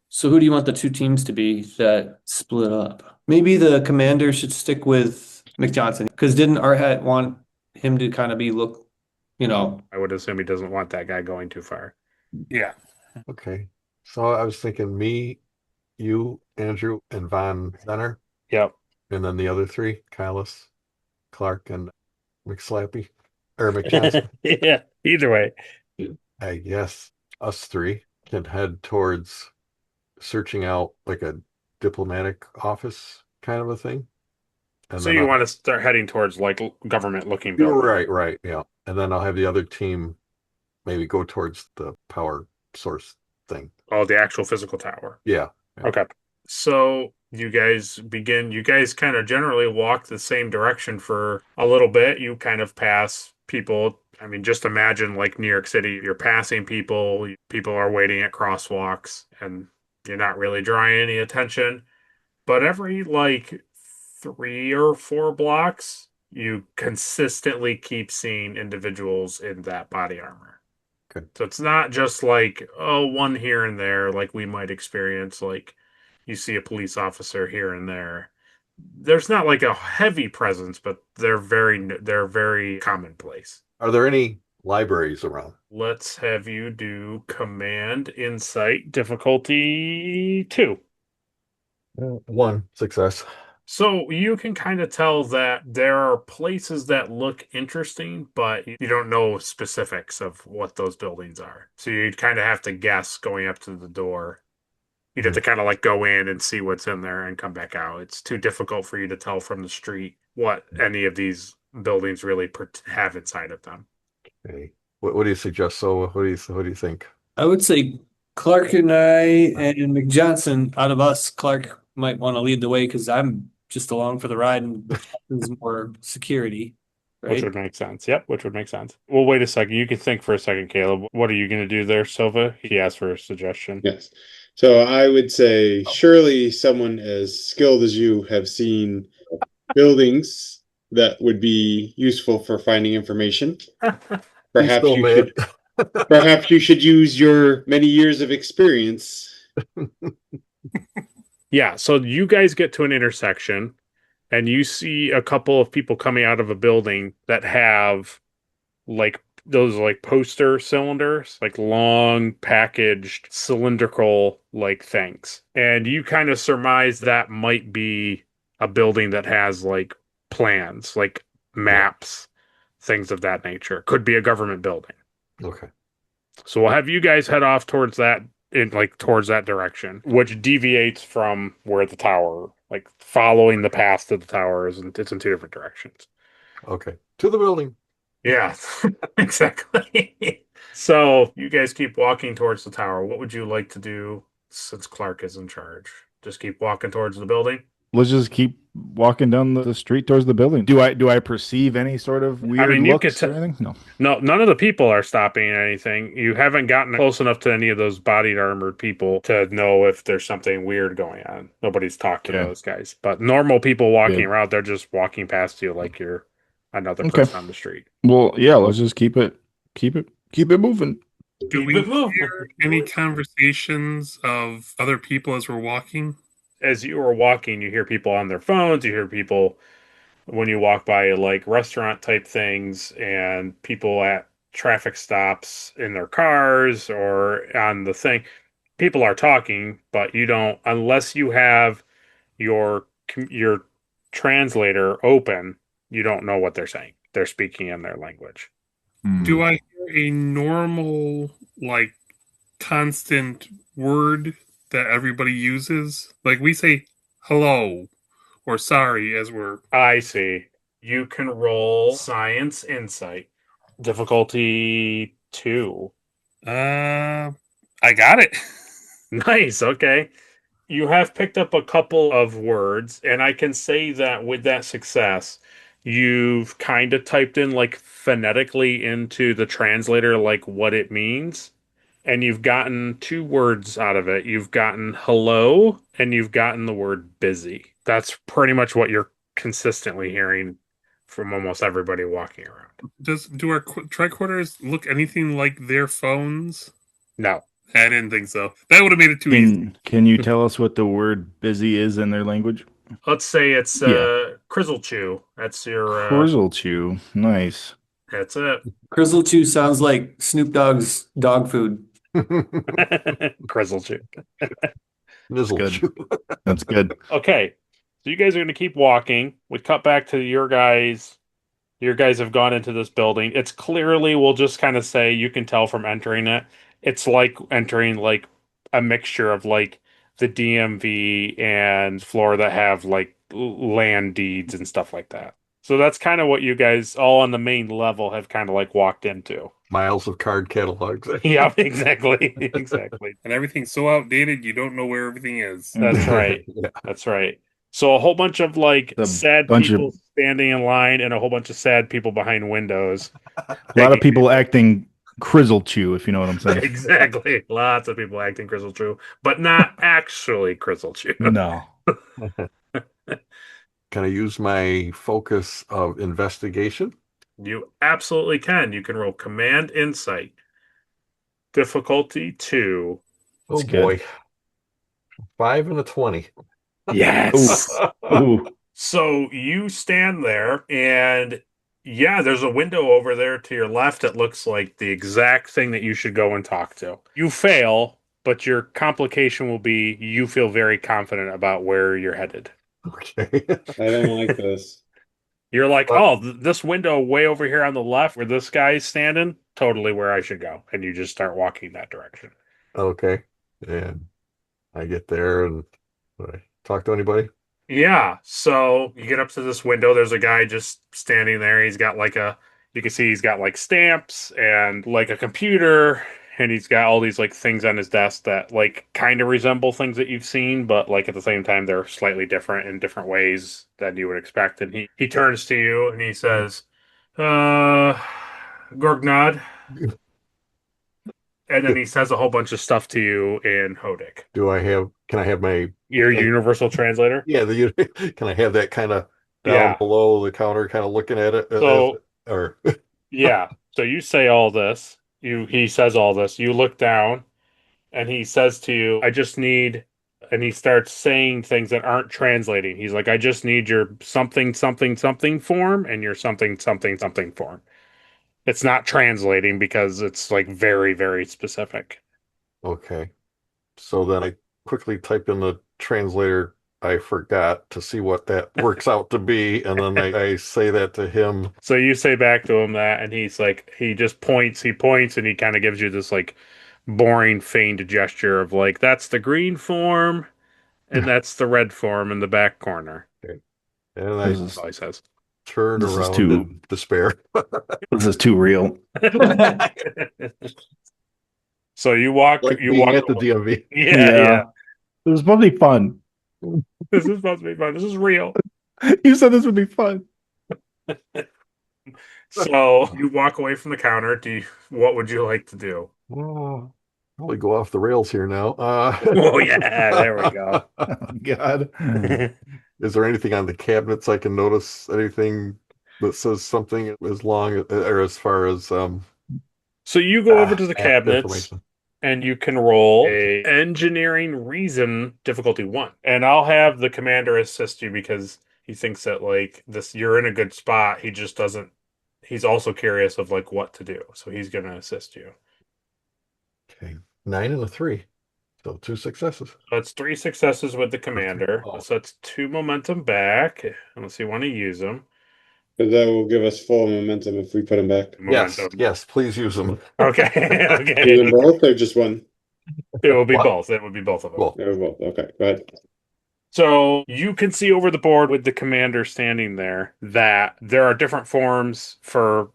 So who do you want the 2 teams to be that split up? Maybe the commander should stick with McJohnson, because didn't Arhat want him to kind of be I would assume he doesn't want that guy going too far. Yeah. Okay. So I was thinking me, You, Andrew, and Von Zenner, Yep. and then the other three, Kylas, Clark, and McSlappy, or McJohnson. Yeah. Either way. I guess us three can head towards searching out like a diplomatic office kind of a thing. And So then you want to start heading towards like government looking you're building. right, yeah. And then I'll have the other team maybe go towards the power source thing. Oh, the actual physical tower. Yeah. Okay. So you guys kind of generally walk the same direction for a little bit. You kind of pass people. I mean, just imagine like New York City, you're passing people, people are waiting at crosswalks, and you're not really drawing any attention. But every like 3 or 4 blocks, you consistently keep seeing individuals in that body armor. Good. So it's not just like, oh, one here and there, like we might experience, like you see a police officer here and there. There's not like a heavy presence, but they're very commonplace. Are there any libraries around? Let's have you do Command Insight difficulty 2. 1 success. So you can kind of tell that there are places that look interesting, but you don't know specifics of what those buildings are. So you'd kind of have to guess going up to the door. You'd have to kind of like go in and see what's in there and come back out. It's too difficult for you to tell from the street what any of these buildings really have inside of them. Okay. What do you suggest? So what do you think? I would say Clark and I and McJohnson, out of us, Clark might want to lead the way because I'm just along for the ride and McJohnson's more security, Which right? would make sense. Yep, which would make sense. Well, wait a second. You can think for a second, Caleb. What are you going to do there, Silva? He asked for a suggestion. Yes. So I would say surely someone as skilled as you have seen buildings that would be useful for finding information. Perhaps still you mad. should perhaps you should use your many years of experience. Yeah, so you guys get to an intersection and you see a couple of people coming out of a building that have like those like poster cylinders, like long packaged cylindrical like things. And you kind of surmise that might be a building that has like plans, like maps, things of that nature. Could be a government building. Okay. So we'll have you guys head off towards that towards that direction, which deviates from where the tower, like following the path to the tower it's in 2 different directions. Okay. To the building. Yeah, exactly. So you guys keep walking towards the tower. What would you like to do since Clark is in charge? Just keep walking towards the building? Let's just keep walking down the street towards the building. Do I perceive any sort of weird you could looks or anything? No. No, none of the people are stopping anything. You haven't gotten close enough to any of those bodied armored people to know if there's something weird going on. Nobody's talked to those guys. But normal people walking around, they're just walking past you like you're another person on the street. Well, yeah, let's just keep it moving. Do we hear any conversations of other people as we're walking? As you are walking, you hear people on their phones, you hear people when you walk by like restaurant type things and people at traffic stops in their cars or on the thing. People are talking, but you don't, unless you have your translator open, you don't know what they're saying. They're speaking in their language. Do I hear a normal, like, constant word that everybody uses? Like, we say hello or sorry as we're... I see. You can roll Science Insight. Difficulty 2. I got it. Nice, okay. You have picked up a couple of words, and I can say that with that success, you've kind of typed in like phonetically into the translator like what it means, and you've gotten 2 words out of it. You've gotten hello, and you've gotten the word busy. That's pretty much what you're consistently hearing from almost everybody walking around. Do our tricorders look anything like their phones? No. I didn't think so. That would have made it too easy. Can you tell us what the word busy is in their language? Let's say it's Crizzle Chew. That's your Crizzle Chew. Nice. That's it. Crizzle Chew sounds like Snoop Dogg's dog food. Crizzle Chew. Nizzle good. chew. That's good. Okay, so you guys are going to keep walking. We cut back to your guys. Your guys have gone into this building. It's clearly, we'll just kind of say, you can tell from entering it. It's like entering like a mixture of like the DMV and Florida have like land deeds and stuff like that. So that's kind of what you guys all on the main level have kind of like walked into. Miles of card catalogs. Yeah, exactly. Exactly. And everything's so outdated, you don't know where everything is. That's right. Yeah. That's right. So a whole bunch of like A sad bunch people of standing in line and a whole bunch of sad people behind windows. a lot of taking people pictures. acting Crizzle Chew, if you know what I'm saying. Exactly. Lots of people acting Crystal True, but not actually Crystal True. No. Can I use my focus of investigation? You absolutely can. You can roll Command Insight. Difficulty 2. Oh That's good. boy. 5 and a 20. Yes. Ooh. So you stand there, and yeah, there's a window over there to your left. It looks like the exact thing that you should go and talk to. You fail, but your complication will be you feel very confident about where you're headed. Okay. I don't like this. You're like, oh, this window way over here on the left where this guy's standing, totally where I should go. And you just start walking that direction. Okay. And I get there and do I talk to anybody? Yeah. So you get up to this window. There's a guy just standing there. He's got like you can see he's got like stamps and like a computer. And he's got all these like things on his desk that like kind of resemble things that you've seen, but like at the same time, they're slightly different in different ways than you would expect. And he turns to you and he says, Gorgnod. And then he says a whole bunch of stuff to you in Hodik. Can I have my, Your universal translator? yeah, can I have that kind of down Yeah. below the counter, kind of looking at it? So, Or, yeah. So you say all this. He says all this. You look down and he says to you, I just need, and he starts saying things that aren't translating. He's like, I just need your something, something, something form and your something, something, something form. It's not translating because it's like very, very specific. okay. So then I quickly type in the translator I forgot to see what that works out to be. And then I say that to him. So you say back to him that, and he's like, he just points, and he kind of gives you this like boring, feigned gesture of like, that's the green form, and that's the red form in the back corner. Okay. And This I is, All he says. turn this is around too in despair. this is too real. So you walk, Like you being walk. at the DMV. Yeah. This is supposed to be fun. This is supposed to be fun. This is real. You said this would be fun. So you walk away from the counter. What would you like to do? Oh, probably go off the rails here now. Oh yeah, there we go. Oh, God. Is there anything on the cabinets I can notice? Anything that says something as long or as far as So you go over to the cabinets information? and you can roll a engineering reason difficulty 1. And I'll have the commander assist you because he thinks that like this you're in a good spot. He just doesn't he's also curious of like what to do. So he's gonna assist you. Okay, 9 and a 3, so 2 successes. So it's 3 successes with the commander. Oh. So it's 2 momentum back, unless you want to use them. But that will give us full momentum if we put them back. Momentum. Yes, please use them. Okay. Do them Okay. both or just one? It will be What? both. It would be both of them. Well, They were both. Okay, go ahead. So you can see over the board with the commander standing there that there are different forms for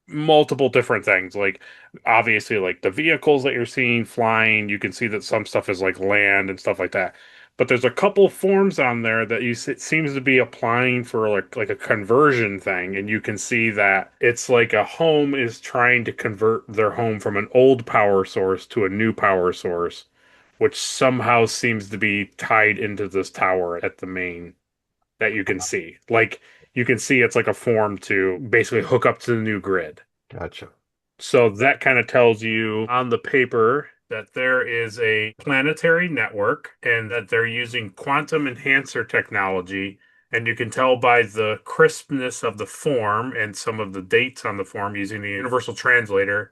multiple different things. Like obviously like the vehicles that you're seeing flying, you can see that some stuff is like land and stuff like that. But there's a couple forms on there that it seems to be applying for like a conversion thing, and you can see that it's like a home is trying to convert their home from an old power source to a new power source, which somehow seems to be tied into this tower at the main that you can see. Like you can see it's like a form to basically hook up to the new grid. gotcha. So that kind of tells you on the paper that there is a planetary network and that they're using quantum enhancer technology. And you can tell by the crispness of the form and some of the dates on the form using the universal translator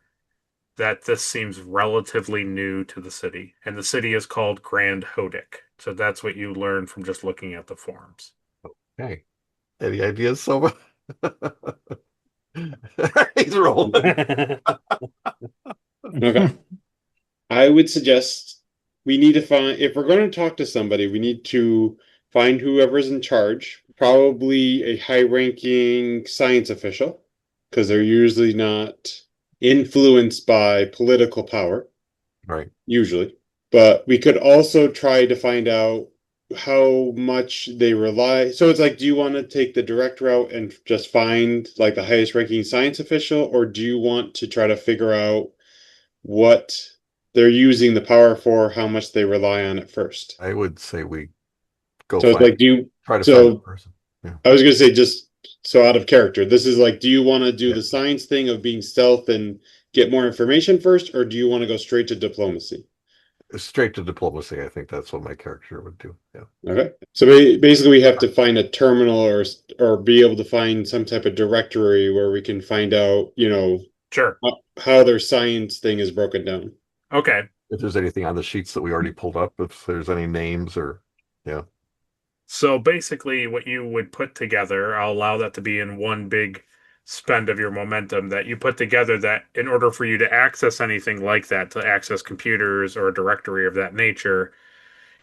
that this seems relatively new to the city. And the city is called Grand Hodik. So that's what you learn from just looking at the forms. Okay. Any ideas, Soma? He's rolling. Okay. I would suggest we need to find, if we're going to talk to somebody, we need to find whoever's in charge, probably a high-ranking science official, because they're usually not influenced by political power, Right. usually. But we could also try to find out how much they rely. So it's like, do you want to take the direct route and just find like the highest ranking science official, or do you want to try to figure out what they're using the power for, how much they rely on it first? I would say we go So it's find like, do you, try to find the so person. Yeah. I was going to say, just so out of character, this is like, do you want to do Yeah. the science thing of being stealth and get more information first, or do you want to go straight to diplomacy? Straight to diplomacy. I think that's what my character would do. Yeah. Okay. So basically, we have to find a terminal or be able to find some type of directory where we can find out, Sure. how their science thing is broken down. Okay. If there's anything on the sheets that we already pulled up, if there's any names or yeah. So basically, what you would put together, I'll allow that to be in one big spend of your momentum that you put together that in order for you to access anything like that, to access computers or a directory of that nature,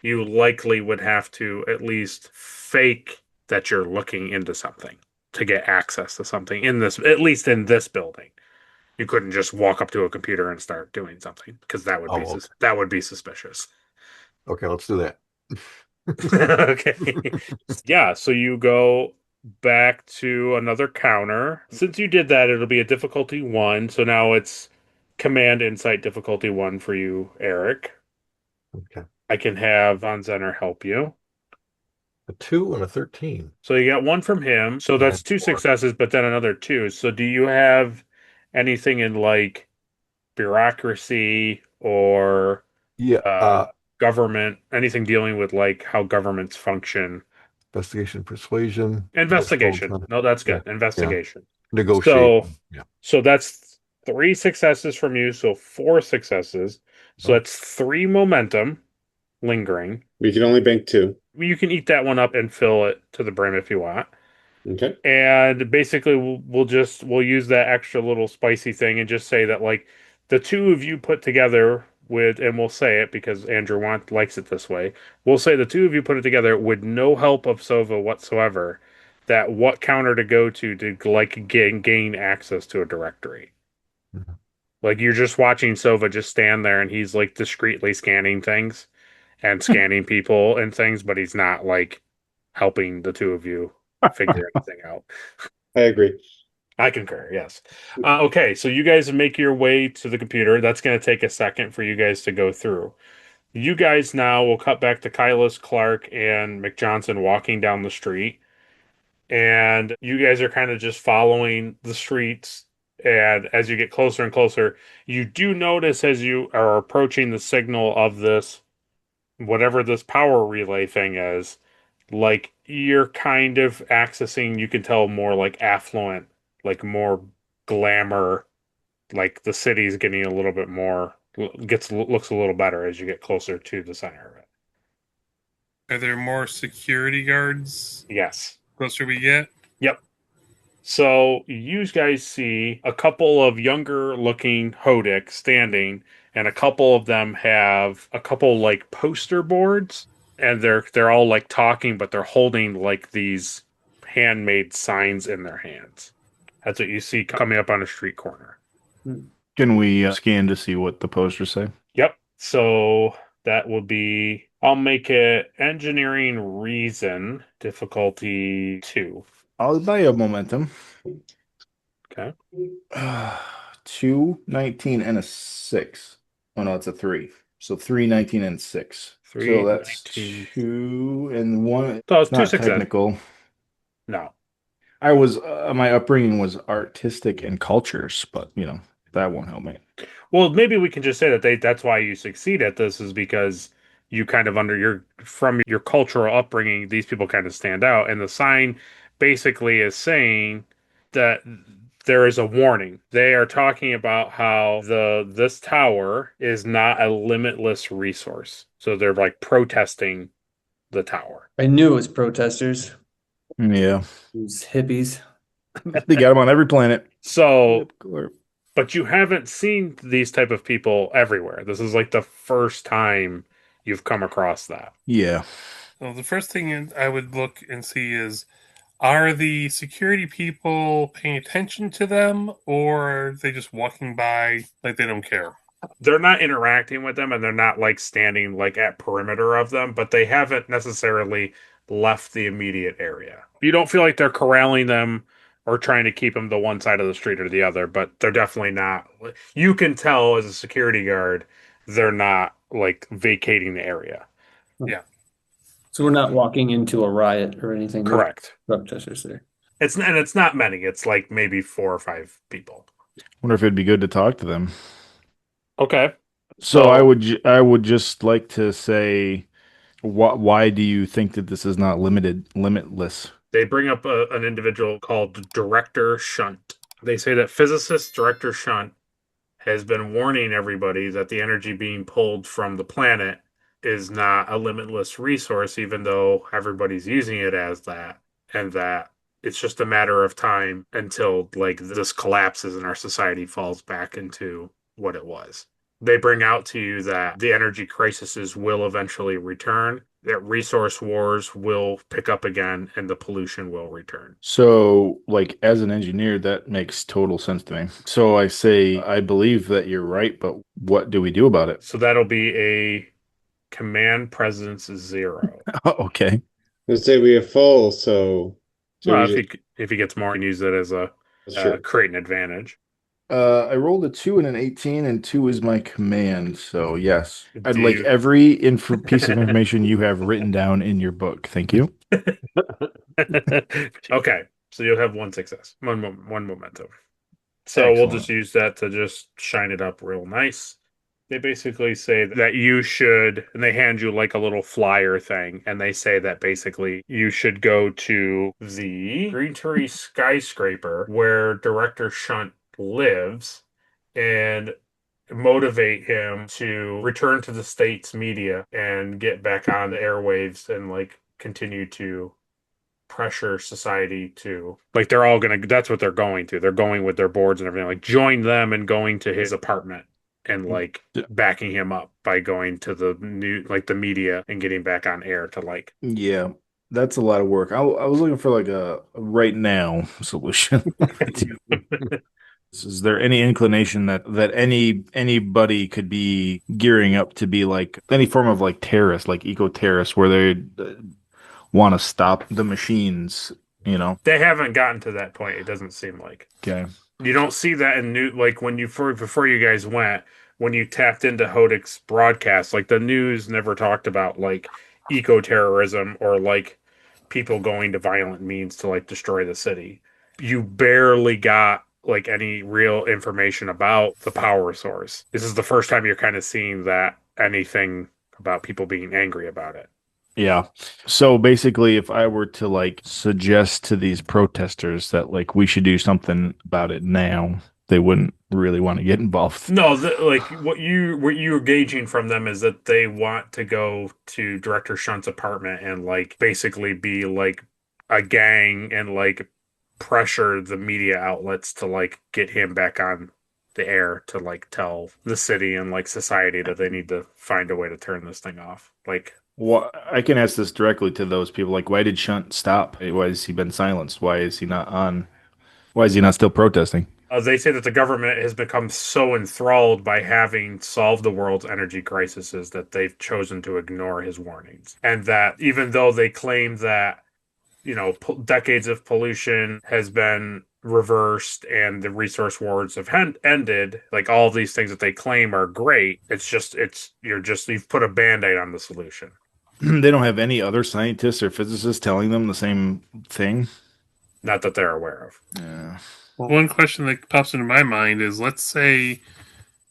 you likely would have to at least fake that you're looking into something to get access to something in this, at least in this building. You couldn't just walk up to a computer and start doing something because Oh, okay. that would be suspicious. Okay, let's do that. Okay. Yeah, so you go back to another counter. Since you did that, it'll be a difficulty 1. So now it's command insight difficulty 1 for you, Eric. Okay. I can have Von Zenner help you. A 2 and a 13. So you got 1 from him. So that's And 2 4. successes, but then another 2. So do you have anything in like bureaucracy or Yeah. government, anything dealing with like how governments function? Investigation, persuasion. Investigation. No, that's Yeah. good. Investigation. Negotiation. Yeah. So that's 3 successes from you, so 4 successes. So Oh. that's 3 momentum lingering. We can only bank 2. You can eat that one up and fill it to the brim if you want. Okay. And basically we'll use that extra little spicy thing and just say that like the two of you put together with, and we'll say it because Andrew likes it this way. We'll say the two of you put it together with no help of Sova whatsoever. That what counter to go to like gain access to a directory. Mhm. Like you're just watching Sova just stand there and he's like discreetly scanning things and scanning people and things, but he's not like helping the two of you figure anything out. I agree. I concur, yes. Okay, so you guys make your way to the computer. That's going to take a second for you guys to go through. You guys now will cut back to Kylas, Clark, and McJohnson walking down the street. And you guys are kind of just following the streets. And as you get closer and closer, you do notice as you are approaching the signal of this, whatever this power relay thing is, like you're kind of accessing, you can tell more like affluent, like more glamour, like the city's getting a little bit more looks a little better as you get closer to the center of it. Are there more security guards Yes. closer we get? Yep. So you guys see a couple of younger looking Hodik standing, and a couple of them have a couple like poster boards, and they're all like talking, but they're holding like these handmade signs in their hands. That's what you see coming up on a street corner. Can we scan to see what the posters say? Yep. So that will be, I'll make it engineering reason difficulty 2. I'll buy a momentum. Okay. 2, 19, and a 6. Oh no, it's a 3. So 3, 19, and 6. 3, So that's 19. 2 and 1. So it's 2 Not success. technical. No. I was my upbringing was artistic and cultures, but that won't help me. Well, maybe we can just say that that's why you succeed at this is because you kind of from your cultural upbringing, these people kind of stand out. And the sign basically is saying that there is a warning. They are talking about how this tower is not a limitless resource. So they're like protesting the tower. I knew it was protesters. Yeah. These hippies. They got them on every planet. So, but you haven't seen these type of people everywhere. This is like the first time you've come across that. Yeah. So the first thing I would look and see is, are the security people paying attention to them, or are they just walking by like they don't care? They're not interacting with them, and they're not like standing like at perimeter of them, but they haven't necessarily left the immediate area. You don't feel like they're corralling them or trying to keep them to one side of the street or the other, but they're definitely not. You can tell as a security guard, they're not like vacating the area. Yeah. So we're not walking into a riot or anything. There's Correct. protesters there. It's not many. It's like maybe 4 or 5 people. Wonder if it'd be good to talk to them. Okay. So I would just like to say, why do you think that this is not limitless? They bring up an individual called Director Shunt. They say that physicist Director Shunt has been warning everybody that the energy being pulled from the planet is not a limitless resource, even though everybody's using it as that, and that it's just a matter of time until like this collapses and our society falls back into what it was. They bring out to you that the energy crises will eventually return, that resource wars will pick up again, and the pollution will return. So, like, as an engineer, that makes total sense to me. So I say, I believe that you're right, but what do we do about it? So that'll be a command presence 0. Okay. Let's say we have full, so Well, we if he gets more, and use it as a sure. create an advantage. I rolled a 2 and an 18, and 2 is my command. So yes, I'd Do like you- every piece of information you have written down in your book. Thank you. Okay, so you'll have 1 success, one memento. So we'll just Excellent. use that to just shine it up real nice. They basically say that you should, and they hand you like a little flyer thing, and they say that basically you should go to the Green Tree skyscraper where Director Shunt lives and motivate him to return to the state's media and get back on the airwaves and like continue to pressure society to like they're all gonna that's what they're going to. They're going with their boards and everything, like join them and going to his apartment and like backing him up by going to the new like the media and getting back on air to like Yeah, that's a lot of work. I was looking for like a right now solution. Is there any inclination that anybody could be gearing up to be like any form of like terrorist, like eco terrorist, where they want to stop the machines? they haven't gotten to that point, it doesn't seem like. Okay. You don't see that in new like when you before you guys went, when you tapped into Hodik's broadcast, like the news never talked about like eco terrorism or like people going to violent means to like destroy the city. You barely got like any real information about the power source. This is the first time you're kind of seeing that anything about people being angry about it. Yeah. So basically, if I were to like suggest to these protesters that like we should do something about it now, they wouldn't really want to get involved. No, like what you're gauging from them is that they want to go to Director Shunt's apartment and like basically be like a gang and like pressure the media outlets to like get him back on the air to like tell the city and like society that they need to find a way to turn this thing off. Like Well, I can ask this directly to those people. Like, why did Shunt stop? Why has he been silenced? Why is he not on? Why is he not still protesting? they say that the government has become so enthralled by having solved the world's energy crises that they've chosen to ignore his warnings. And that even though they claim that, decades of pollution has been reversed and the resource wars have ended, like all of these things that they claim are great, you've put a band-aid on the solution. They don't have any other scientists or physicists telling them the same thing. Not that they're aware of. Yeah. Well, one question that pops into my mind is, let's say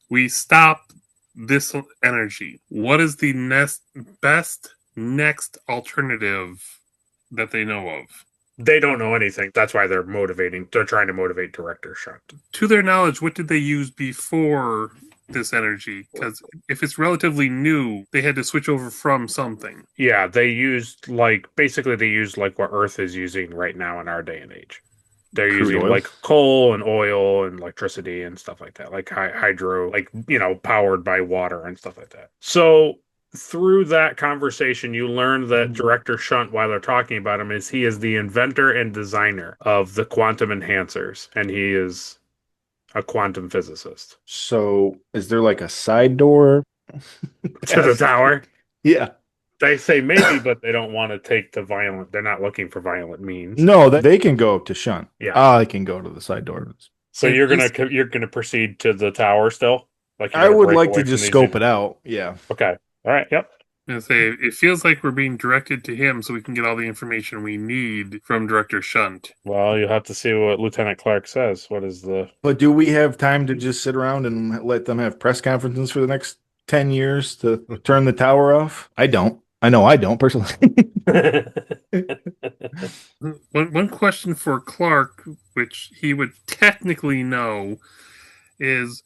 we stop this energy. What is the best next alternative that they know of? They don't know anything. That's why they're trying to motivate Director Shunt. To their knowledge, what did they use before this energy? Because if it's relatively new, they had to switch over from something. Yeah, they used basically they used like what Earth is using right now in our day and age. They're Crude using oil? like coal and oil and electricity and stuff like that, like hydro, like, powered by water and stuff like that. So through that conversation, you learn that Director Shunt, while they're talking about him, he is the inventor and designer of the quantum enhancers, and he is a quantum physicist. So is there like a side door To the tower. Yeah. They say maybe, but they don't want to take the violent. They're not looking for violent means. No, they can go to Shunt. Yeah. I can go to the side doors. So you're gonna proceed to the tower still? Like I would like to just scope it out. Yeah. Okay. All right. Yep. And say it feels like we're being directed to him so we can get all the information we need from Director Shunt. Well, you'll have to see what Lieutenant Clark says. What is the? But do we have time to just sit around and let them have press conferences for the next 10 years to turn the tower off? I don't. I know I don't personally. One question for Clark, which he would technically know, is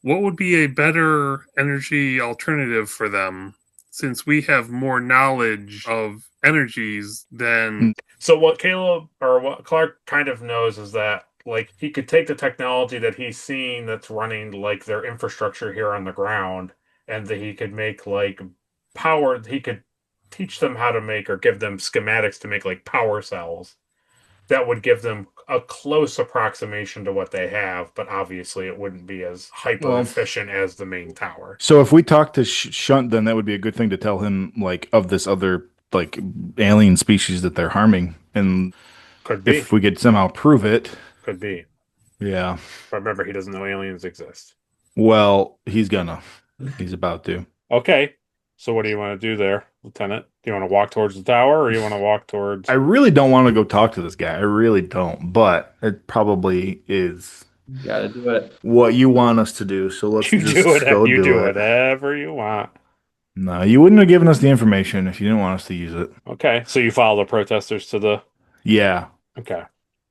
what would be a better energy alternative for them, since we have more knowledge of energies than. So what Clark kind of knows is that he could take the technology that he's seen that's running their infrastructure here on the ground, and that he could make power. He could teach them how to make or give them schematics to make power cells that would give them a close approximation to what they have, but obviously it wouldn't be as hyper efficient as the main tower. So if we talk to Shunt, then that would be a good thing to tell him of this other alien species that they're harming, and could be if we could somehow prove it. Could be. Yeah. But remember, he doesn't know aliens exist. Well, he's about to. Okay. So what do you want to do there, Lieutenant? Do you want to walk towards the tower, or you want to walk towards... I really don't want to go talk to this guy. I really don't. But it probably is... You gotta do it. What you want us to do. So let's you just do it. go you do it. it. Whatever you want. No, you wouldn't have given us the information if you didn't want us to use it. Okay. So you follow the protesters to the... Yeah. Okay.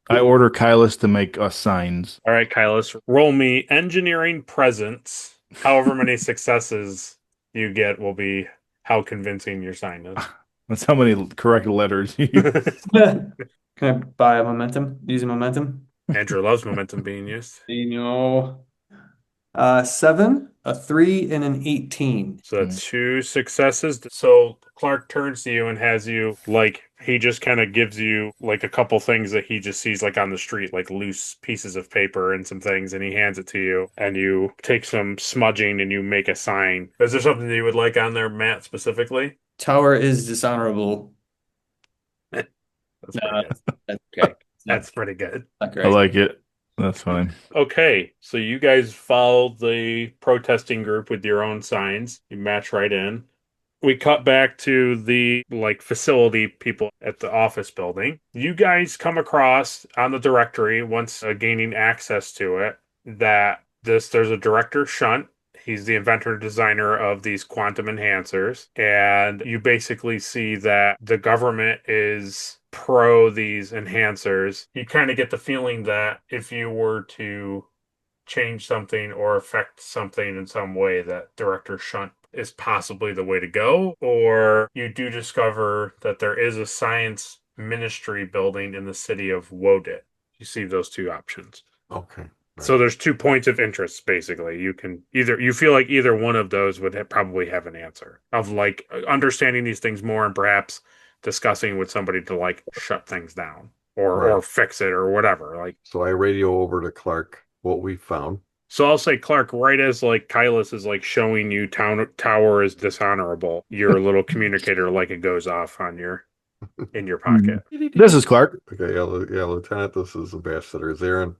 I order Kylus to make us signs. All right, Kylus. Roll me engineering presence. However many successes you get will be how convincing your sign is. That's how many correct letters you use. Can I buy a momentum? Use a momentum? Andrew loves momentum being used. 7, a 3, and an 18. So that's 2 successes. So Clark turns to you and has you he just kind of gives you a couple things that he just sees on the street, loose pieces of paper and some things, and he hands it to you, and you take some smudging and you make a sign. Is there something that you would like on there, Matt, specifically? Tower is dishonorable. That's okay. That's pretty good. Not great. I like it. That's fine. Okay, so you guys follow the protesting group with your own signs. You match right in. We cut back to the facility people at the office building. You guys come across on the directory, once gaining access to it, that there's a Director Shunt. He's the inventor and designer of these quantum enhancers. And you basically see that the government is pro these enhancers. You kind of get the feeling that if you were to change something or affect something in some way, that Director Shunt is possibly the way to go. Or you do discover that there is a science ministry building in the city of Wodit. You see those 2 options. Okay. So there's 2 points of interest, basically. You feel like either one of those would probably have an answer of understanding these things more, and perhaps discussing with somebody to shut things down or fix it or whatever. So I radio over to Clark what we found. So I'll say, Clark, right as Kylus is showing you tower is dishonorable, your little communicator it goes off on in your pocket. This is Clark. Okay, yeah, Lieutenant, this is Ambassador Zarin.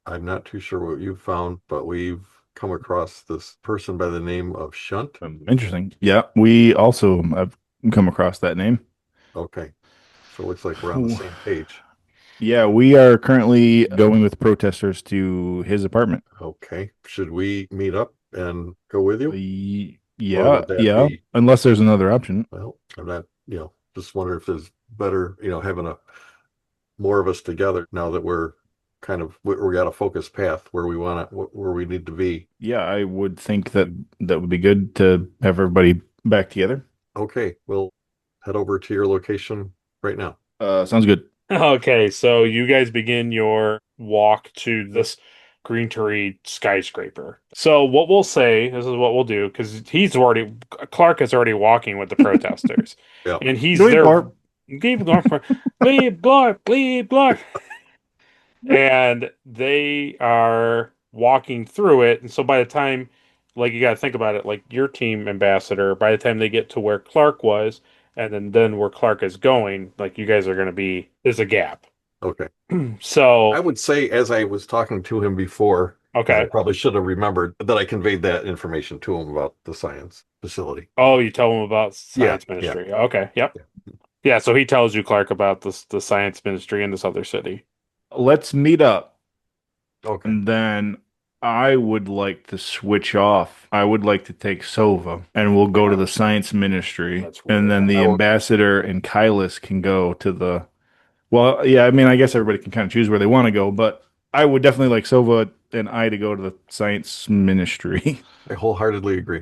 I'm not too sure what you found, but we've come across this person by the name of Shunt. Interesting. Yeah, we also have come across that name. Okay. So it looks like we're on the same page. Yeah, we are currently going with protesters to his apartment. Okay. Should we meet up and go with you? Yeah. Unless there's another option. Well, I'm not, just wonder if there's better, having more of us together now that we're we got a focused path where where we need to be. Yeah, I would think that would be good to have everybody back together. Okay, we'll head over to your location right now. Sounds good. Okay, so you guys begin your walk to this green tree skyscraper. So what we'll say, this is what we'll do, because Clark is already walking with the protesters, Yeah. and he's Leave there. Clark. Leave Clark, leave Clark, leave Clark, and they are walking through it. And so by the time, like you got to think about it, like your team ambassador, by the time they get to where Clark was, and then where Clark is going, like you guys are going to be, there's a gap. Okay. So I would say, as I was talking to him before, I okay. probably should have remembered that I conveyed that information to him about the science facility. Oh, you tell him about Yeah, science ministry. Okay. Yep. yeah. Yeah. So he tells you, Clark, about the science ministry in this other city. Let's meet up. Okay. And then I would like to switch off. I would like to take Sova and we'll go to the science ministry. That's And then the I will- ambassador and Kylus can go to the. Well, yeah, I mean, I guess everybody can kind of choose where they want to go, but I would definitely like Sova and I to go to the science ministry. I wholeheartedly agree.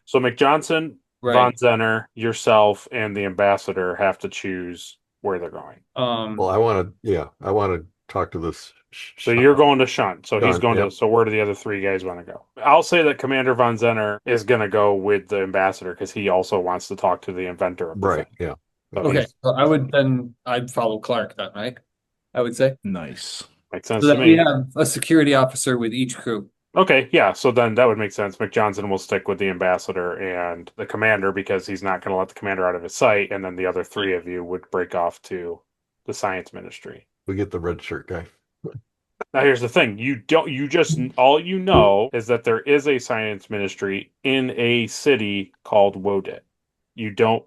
So McJohnson, Right. Von Zenner, yourself, and the ambassador have to choose where they're going. Well, I want to talk to this. So you're going to Shunt. So he's Shunt, going yep. to. So where do the other three guys want to go? I'll say that Commander Von Zenner is going to go with the ambassador because he also wants to talk to the inventor of the Right. thing. Yeah. So Okay, so I'd follow Clark then, right? I would say. Nice. makes sense So to that me. we have a security officer with each crew. Okay, yeah. So then that would make sense. McJohnson will stick with the ambassador and the commander because he's not going to let the commander out of his sight, and then the other three of you would break off to the science ministry. We get the red shirt guy. Now here's the thing. All you know is that there is a science ministry in a city called Wodit. You don't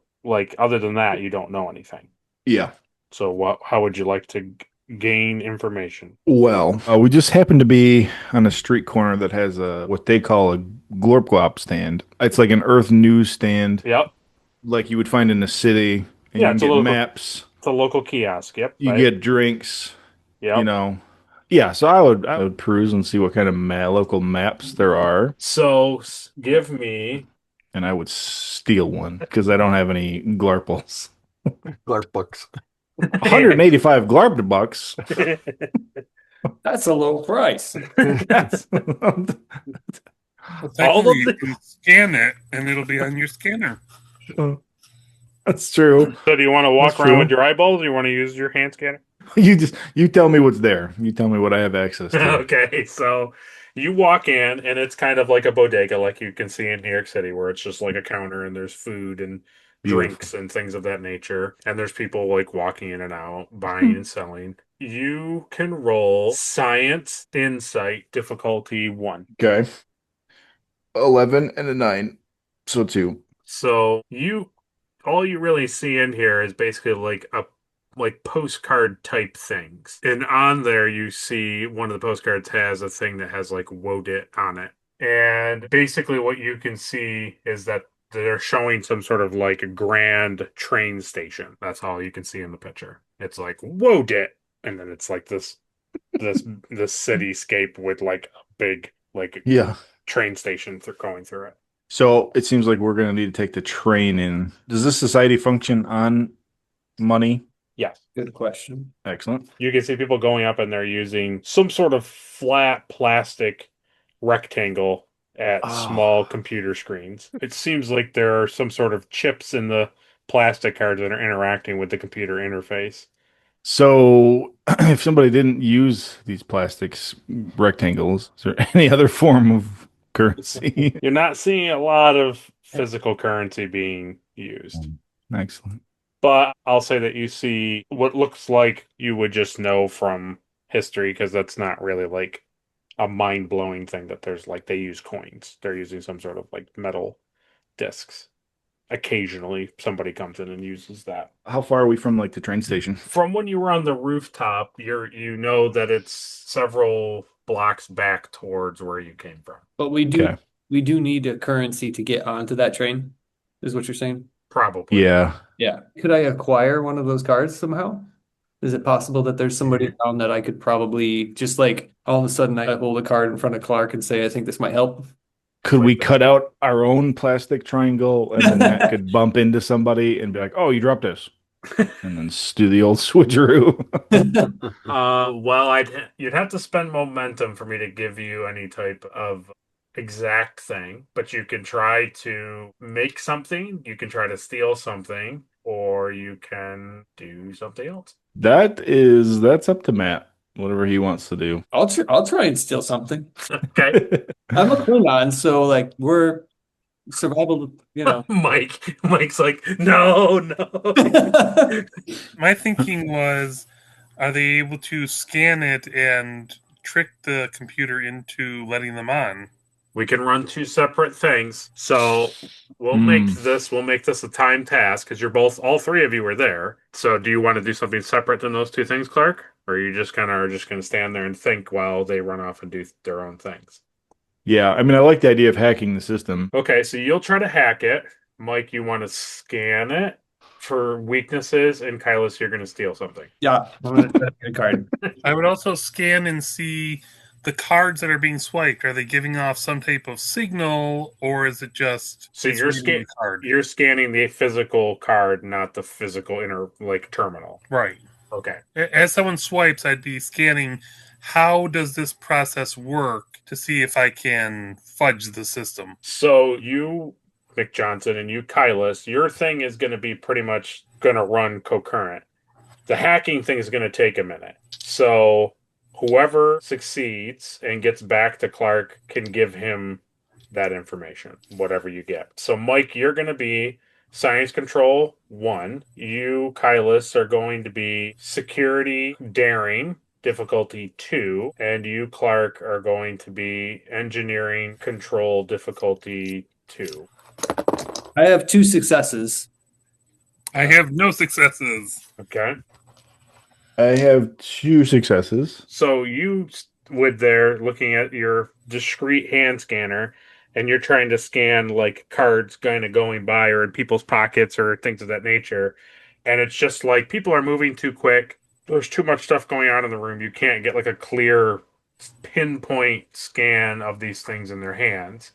other than that, you don't know anything. Yeah. So how would you like to gain information? Well, we just happen to be on a street corner that has what they call a glorp glop stand. It's like an Earth news stand, Yep. like you would find in the city. And Yeah, you it's can a get local- maps. It's a local kiosk. Yep. You right? get drinks. Yep. You know. Yeah, so I would peruse and see what kind of local maps there are, So give me and I would steal one because I don't have any Glarples. Glarp bucks. 185 Glarp bucks. That's a low price. That's- Well, All technically, of you can scan it, and it'll be on your scanner. That's true. So do you want to walk That's around true. with your eyeballs or you want to use your hand scanner? You tell me what's there. You tell me what I have access to. Okay, so you walk in and it's kind of like a bodega like you can see in New York City where it's just like a counter and there's food and drinks and things of that nature. And there's people like walking in and out, buying and selling. You can roll science insight difficulty 1. Okay. 11 and a 9. So 2. So all you really see in here is basically like postcard type things. And on there you see one of the postcards has a thing that has like Wodit on it. And basically what you can see is that they're showing some sort of like a grand train station. That's all you can see in the picture. It's like Wodit. And then it's like this cityscape with like a big like Yeah. train station going through it. So it seems like we're going to need to take the train in. Does this society function on money? Yes. Good question. Excellent. You can see people going up and they're using some sort of flat plastic rectangle at small computer screens. It seems like there are some sort of chips in the plastic cards that are interacting with the computer interface. So if somebody didn't use these plastics rectangles, is there any other form of currency? You're not seeing a lot of physical currency being used. Excellent. But I'll say that you see what looks like you would just know from history because that's not really like a mind-blowing thing that there's like they use coins. They're using some sort of like metal discs. Occasionally somebody comes in and uses that. How far are we from like the train station? From when you were on the rooftop, you know that it's several blocks back towards where you came from. But we do Okay. need a currency to get onto that train, is what you're saying? Probably. Yeah. Yeah. Could I acquire one of those cards somehow? Is it possible that there's somebody around that I could probably just like all of a sudden I hold a card in front of Clark and say, I think this might help? Could we cut out our own plastic triangle and then Matt could bump into somebody and be like, "Oh, you dropped this," and then do the old switcheroo? Well, you'd have to spend momentum for me to give you any type of exact thing, but you can try to make something, you can try to steal something, or you can do something else. That's up to Matt. Whatever he wants to do. I'll try and steal something. Okay. I'm a Klingon, so like we're survival, Mike's like, no. My thinking was, are they able to scan it and trick the computer into letting them on? We can run two separate things. So we'll make this a time task because all three of you are there. So do you want to do something separate than those two things, Clark? Or are you just kind of are just going to stand there and think while they run off and do their own things? Yeah, I mean, I like the idea of hacking the system. Okay, so you'll try to hack it. Mike, you want to scan it for weaknesses, and Kylis, you're going to steal something. Yeah, I'm going to try to get a card. I would also scan and see the cards that are being swiped. Are they giving off some type of signal, or is it just so you're scanning the physical card, not the physical terminal? Right. Okay. As someone swipes, I'd be scanning. How does this process work to see if I can fudge the system? So you, Mick Johnson, and you, Kylis, your thing is going to be pretty much going to run concurrent. The hacking thing is going to take a minute. So whoever succeeds and gets back to Clark can give him that information, whatever you get. So Mike, you're going to be Science Control 1. You, Kylis, are going to be Security Daring, difficulty 2. And you, Clark, are going to be Engineering Control, difficulty 2. I have 2 successes. I have no successes. Okay. I have 2 successes. So you would there looking at your discrete hand scanner, and you're trying to scan like cards kind of going by or in people's pockets or things of that nature. And it's just like people are moving too quick. There's too much stuff going on in the room. You can't get like a clear pinpoint scan of these things in their hands.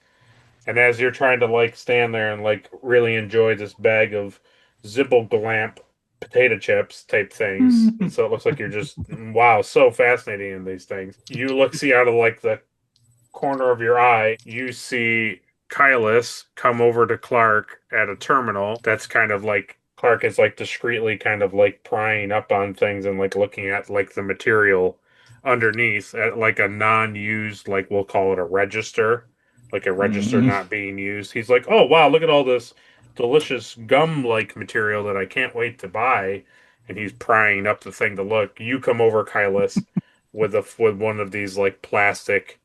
And as you're trying to like stand there and like really enjoy this bag of Zibble Glamp potato chips type things, so it looks like you're just wow, so fascinating in these things. You see out of like the corner of your eye, you see Kylis come over to Clark at a terminal that's kind of like Clark is like discreetly kind of like prying up on things and like looking at like the material underneath at like a non-used, like we'll call it a register, like a register not being used. He's like, oh wow, look at all this delicious gum-like material that I can't wait to buy. And he's prying up the thing to look. You come over, Kylis, with one of these like plastic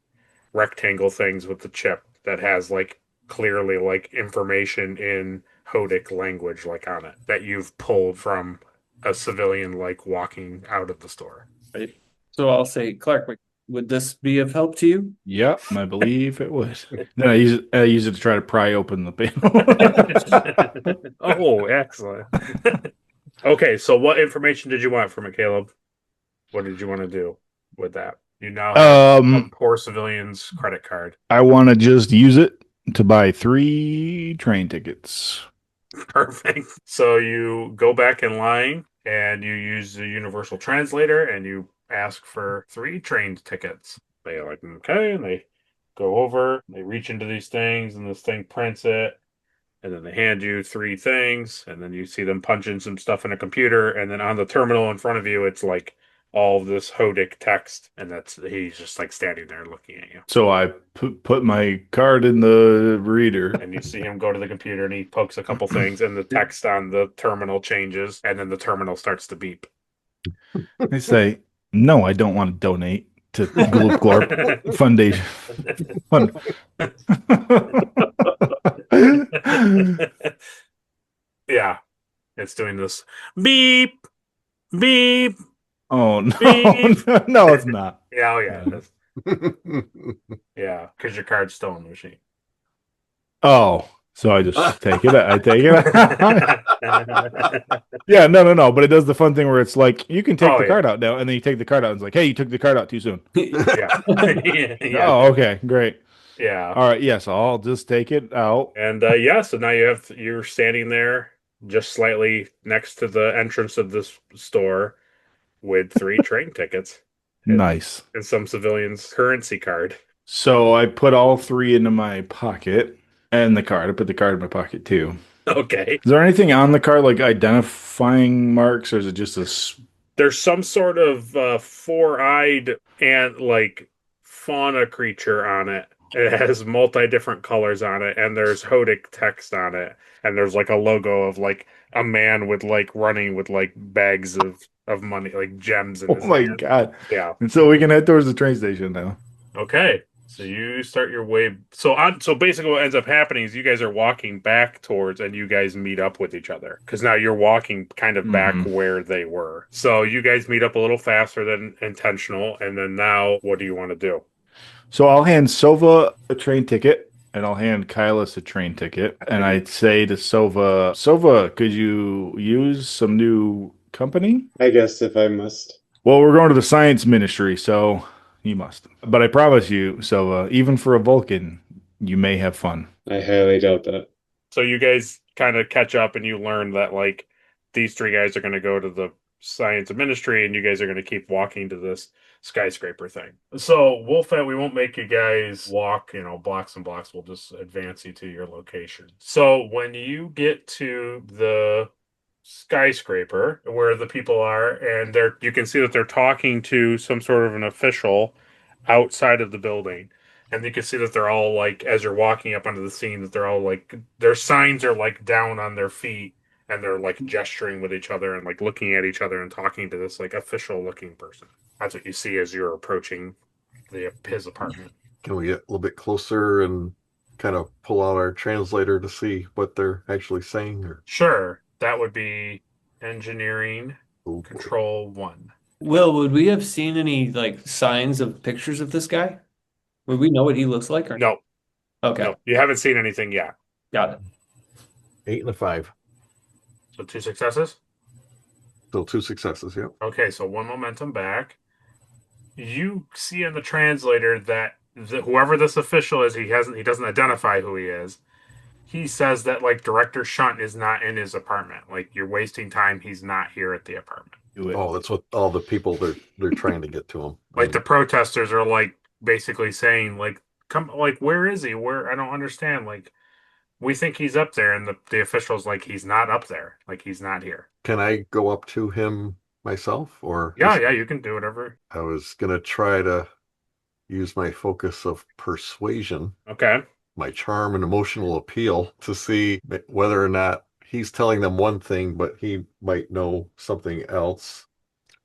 rectangle things with the chip that has like clearly like information in Hodik language like on it that you've pulled from a civilian like walking out of the store. Right. So I'll say, Clark, would this be of help to you? Yep, I believe it would. Then I use it to try to pry open the panel. Oh, excellent. Okay, so what information did you want from it, Caleb? What did you want to do with that? You now have a poor civilian's credit card. I want to just use it to buy 3 train tickets. Perfect. So you go back in line and you use the universal translator and you ask for 3 train tickets. They're like, okay, and they go over, they reach into these things, and this thing prints it, and then they hand you 3 things, and then you see them punch in some stuff in a computer, and then on the terminal in front of you, it's like all of this Hodik text, and he's just like standing there looking at you. So I put my card in the reader, and you see him go to the computer, and he pokes a couple things, and the text on the terminal changes, and then the terminal starts to beep. They say, "No, I don't want to donate to Gloop Glorp Foundation." Yeah, it's doing this beep, beep. Oh no, beep. No, it's not. Yeah, oh yeah, it is. Yeah, because your card's still in the machine. Oh, So I just take it. I take it. Yeah, no. But it does the fun thing where it's like you can take Oh, the yeah. card out now, and then you take the card out, and it's like, hey, you took the card out too soon. Yeah. Yeah. Oh, okay, great. Yeah. All right, yes, I'll just take it out. And yeah, so now you're standing there just slightly next to the entrance of this store with 3 train tickets Nice. and some civilians' currency card. So I put all 3 into my pocket and the card. I put the card in my pocket too. Okay. Is there anything on the card like identifying marks, or is it just There's some sort of four-eyed and like fauna creature on it. It has multi different colors on it, and there's Hodik text on it, and there's like a logo of like a man with like running with like bags of money, like gems in Oh his my hand. God. Yeah. And so we can head towards the train station now. Okay. So you start your way. So basically, what ends up happening is you guys are walking back towards, and you guys meet up with each other because now you're walking kind of back where they were. So you guys meet up a little faster than intentional, and then now, what do you want to do? So I'll hand Sova a train ticket and I'll hand Kylas a train ticket. And I'd say to Sova, could you use some new company? I guess if I must. Well, we're going to the science ministry, so you must. But I promise you, Sova, even for a Vulcan, you may have fun. I highly doubt that. So you guys kind of catch up, and you learn that like these 3 guys are going to go to the science ministry, and you guys are going to keep walking to this skyscraper thing. So Wolfat, we won't make you guys walk, blocks and blocks. We'll just advance you to your location. So when you get to the skyscraper where the people are, and you can see that they're talking to some sort of an official outside of the building. And you can see that they're all like, as you're walking up onto the scene, that they're all like, their signs are like down on their feet, and they're like gesturing with each other and like looking at each other and talking to this like official looking person. That's what you see as you're approaching his apartment. Can we get a little bit closer and kind of pull out our translator to see what they're actually saying? Or Sure, that would be engineering control 1. Will, would we have seen any like signs of pictures of this guy? Would we know what he looks like or No. Okay. No, you haven't seen anything yet. Got it. 8 and a 5. So 2 successes? So 2 successes, yeah. Okay, so 1 momentum back. You see in the translator that whoever this official is, he doesn't identify who he is. He says that like Director Shunt is not in his apartment. Like, you're wasting time. He's not here at the apartment. Oh, that's what all the people they're trying to get to him. Like the protesters are like basically saying like, come, like, where is he? Where? I don't understand. Like, we think he's up there, and the official's like, he's not up there. Like, he's not here. Can I go up to him myself, or Yeah, you can do whatever. I was gonna try to use my focus of persuasion, Okay. my charm and emotional appeal, to see whether or not he's telling them one thing, but he might know something else.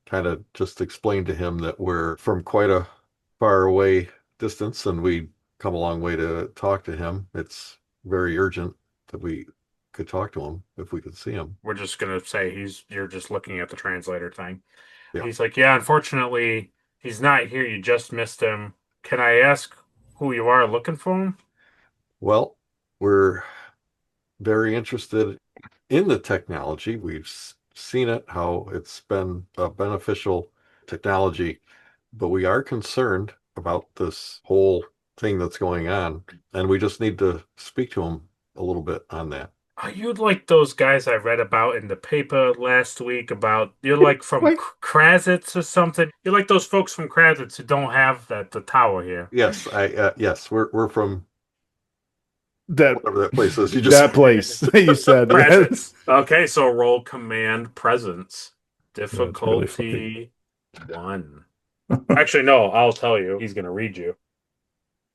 Kind of just explain to him that we're from quite a far away distance and we come a long way to talk to him. It's very urgent that we could talk to him if we could see him. We're just gonna say you're just looking at the translator thing. Yeah. He's like, yeah, unfortunately, he's not here. You just missed him. Can I ask who you are looking for him? Well, we're very interested in the technology. We've seen it, how it's been a beneficial technology, but we are concerned about this whole thing that's going on, and we just need to speak to him a little bit on that. Are you like those guys I read about in the paper last week about, you're like from Krazitz or something? You're like those folks from Krazitz who don't have the tower here. Yes, yes, we're from that whatever that place is. You just that place you said. Presence. Okay, so roll command presence. Really Difficulty 1. Actually, no, I'll tell you. He's going to read you.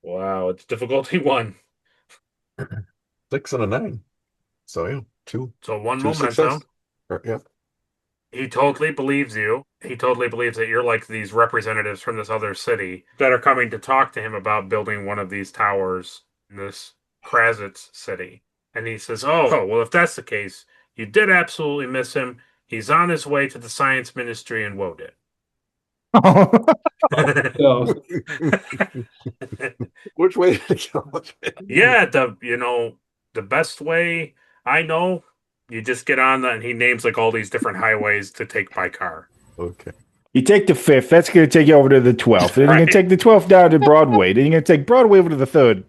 Wow, it's difficulty 1. 6 and a 9. So yeah, 2. So 1 2 momentum. success. Yeah. He totally believes you. He totally believes that you're like these representatives from this other city that are coming to talk to him about building one of these towers in this Krazitz city. And he says, oh, well, if that's the case, you did absolutely miss him. He's on his way to the science ministry in Wodit. Which way did it go? Yeah, The best way I know, you just get on and he names like all these different highways to take by car. Okay. You take the 5th, that's going to take you over to the 12th. Then you're going Right. to take the 12th down to Broadway. Then you're going to take Broadway over to the 3rd.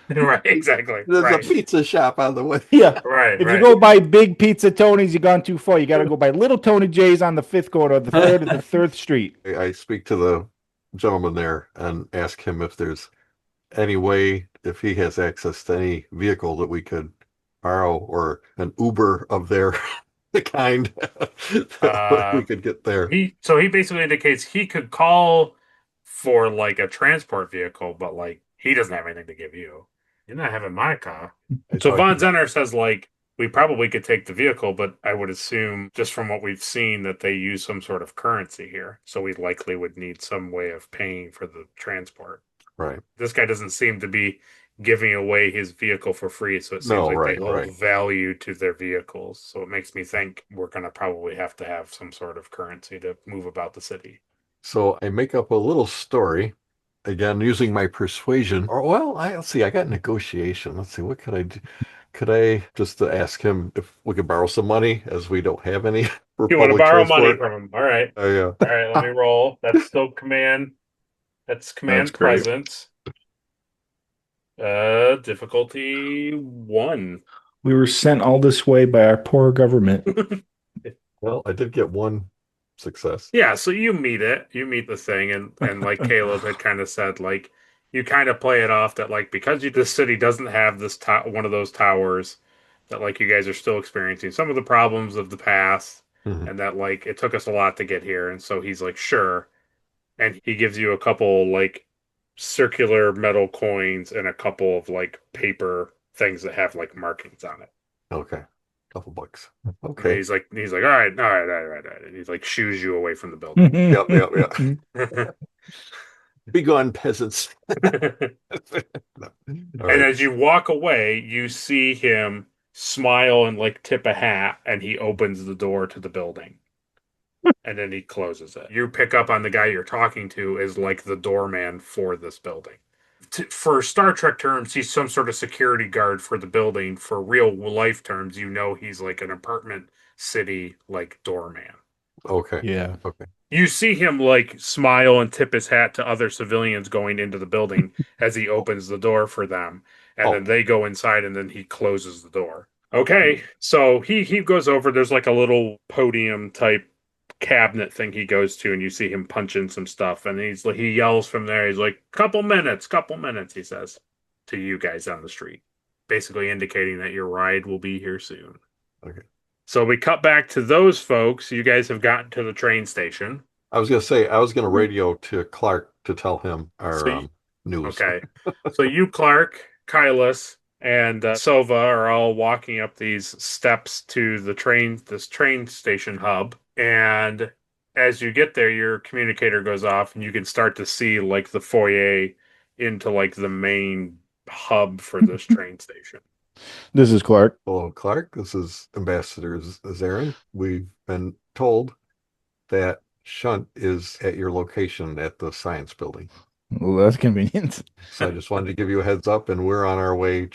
Right, exactly. There's Right. a pizza shop on the way. Yeah. Right. If you Right. go by Big Pizza Tony's, you've gone too far. You got to go by Little Tony J's on the 5th corner, the 3rd and the 3rd Street. I speak to the gentleman there and ask him if there's any way, if he has access to any vehicle that we could borrow or an Uber of their kind that we could get there. He basically indicates he could call for like a transport vehicle, but like he doesn't have anything to give you. You're not having my car. So Von Zenner says like we probably could take the vehicle, but I would assume just from what we've seen that they use some sort of currency here. So we likely would need some way of paying for the transport. Right. This guy doesn't seem to be giving away his vehicle for free, so it seems like they hold value to their vehicles. So it makes me think we're going to probably have to have some sort of currency to move about the city. So I make up a little story, again, using my persuasion. Or, well, let's see, I got negotiation. Let's see, what could I do? Could I just ask him if we could borrow some money, as we don't have any for You want to public borrow transport? money from him? All right. Yeah. All right, let me roll. That's still command. That's command great. presence. Difficulty 1. We were sent all this way by our poor government. Well, I did get one success. Yeah, so you meet it. You meet the thing, and like Caleb had kind of said, like you kind of play it off that like because this city doesn't have this one of those towers, that like you guys are still experiencing some of the problems of the past, and that like it took us a lot to get here, and so he's like sure, and he gives you a couple like circular metal coins and a couple of like paper things that have like markings on it. Okay. Couple bucks. And Okay. he's like, all right. And he's like, shoos you away from the building. Yep. Be gone, peasants. And as you walk away, you see him smile and like tip a hat, and he opens the door to the building. And then he closes it. You pick up on the guy you're talking to as like the doorman for this building. For Star Trek terms, he's some sort of security guard for the building. For real life terms, you know he's like an apartment city like doorman. Okay. Yeah. Okay. You see him like smile and tip his hat to other civilians going into the building as he opens the door for them. And then they go inside and then he closes the door. Okay. So he goes over, there's like a little podium type cabinet thing he goes to, and you see him punching some stuff, and he yells from there. He's like, couple minutes, he says to you guys on the street, basically indicating that your ride will be here soon. Okay. So we cut back to those folks. You guys have gotten to the train station. I was going to say, I was going to radio to Clark to tell him our news. Okay. So you, Clark, Kylus, and Sova are all walking up these steps to this train station hub. And as you get there, your communicator goes off, and you can start to see like the foyer into like the main hub for this train station. This is Clark. Hello, Clark. This is Ambassador Zarin. We've been told that Shunt is at your location at the science building. Well, that's convenient. So I just wanted to give you a heads up, and we're on our way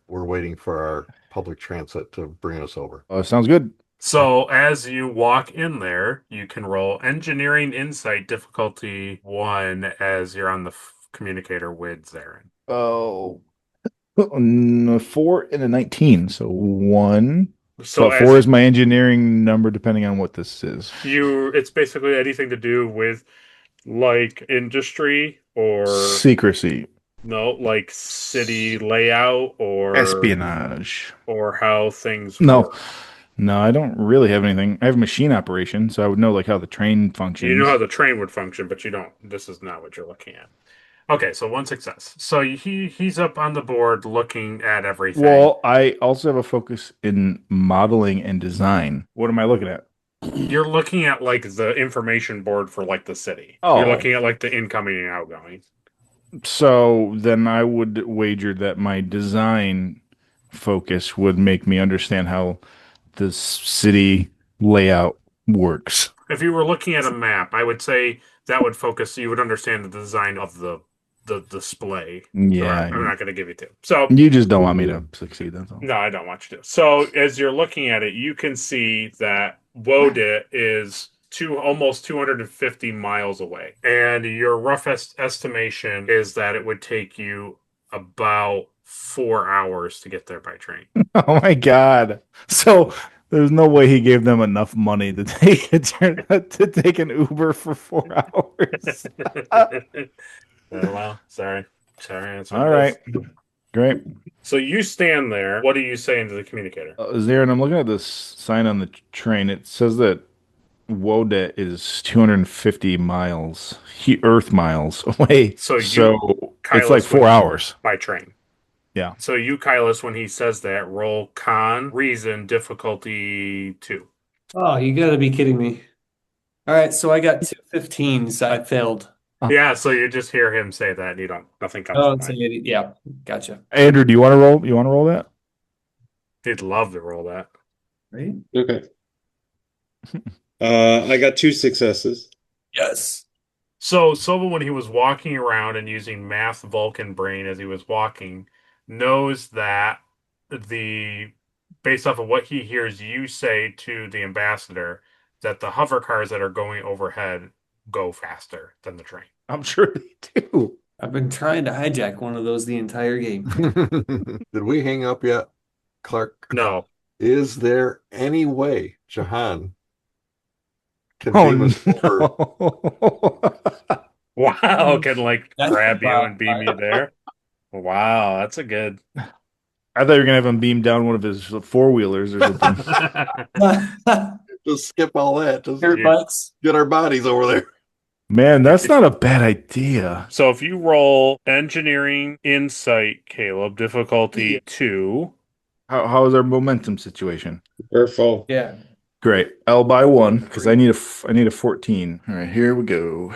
we're waiting for our public transit to bring us over. Sounds good. So as you walk in there, you can roll Engineering Insight difficulty 1 as you're on the communicator with Zarin. Oh, 4 and a 19, so 1. So but 4 is my engineering number, depending on what this is. It's basically anything to do with like industry or secrecy. No, like city layout or espionage or how things work. No, I don't really have anything. I have machine operation, so I would know like how the train functions. You know how the train would function, but you don't. This is not what you're looking at. Okay, so 1 success. So he's up on the board looking at everything. Well, I also have a focus in modeling and design. What am I looking at? You're looking at like the information board for like the city. Oh. You're looking at like the incoming and outgoing. So then I would wager that my design focus would make me understand how the city layout works. If you were looking at a map, I would say that would focus. You would understand the design of the the display. Yeah, So I'm not going to give you two. So you just don't want me to succeed. That's all. no, I don't want you to. So as you're looking at it, you can see that Wodit is almost 250 miles away, and your rough estimation is that it would take you about 4 hours to get there by train. Oh my God! So there's no way he gave them enough money to take to take an Uber for 4 hours. Well, sorry. That's what All it right, is. great. So you stand there. What are you saying to the communicator? Zarin, I'm looking at this sign on the train. It says that Wodet is 250 miles, Earth miles away. So It's Kylus, like 4 hours. by train. Yeah. So you, Kylus, when he says that, roll con, reason, difficulty 2. Oh, you gotta be kidding me. All right, so I got 215s. I failed. Yeah, so you just hear him say that, and nothing comes Oh, to mind. yeah, gotcha. Andrew, do you want to roll? You want to roll that? He'd love to roll that. Right? Okay. I got 2 successes. Yes. So Silva, when he was walking around and using math Vulcan brain as he was walking, knows that based off of what he hears you say to the ambassador, that the hover cars that are going overhead go faster than the train. I'm sure they do. I've been trying to hijack one of those the entire game. Did we hang up yet, Clark? No. Is there any way Jahan can Oh, beam us over? no. Wow, can That's grab you about- and beam you there. Wow, that's a good. I thought you were gonna have him beam down one of his four-wheelers or something. Just skip all that. Just Dirt bikes. get our bodies over there. Man, that's not a bad idea. So if you roll engineering insight, Caleb, difficulty 2. How is our momentum situation? We're full. Yeah. Great. I'll buy one because I need a 14. All right, here we go.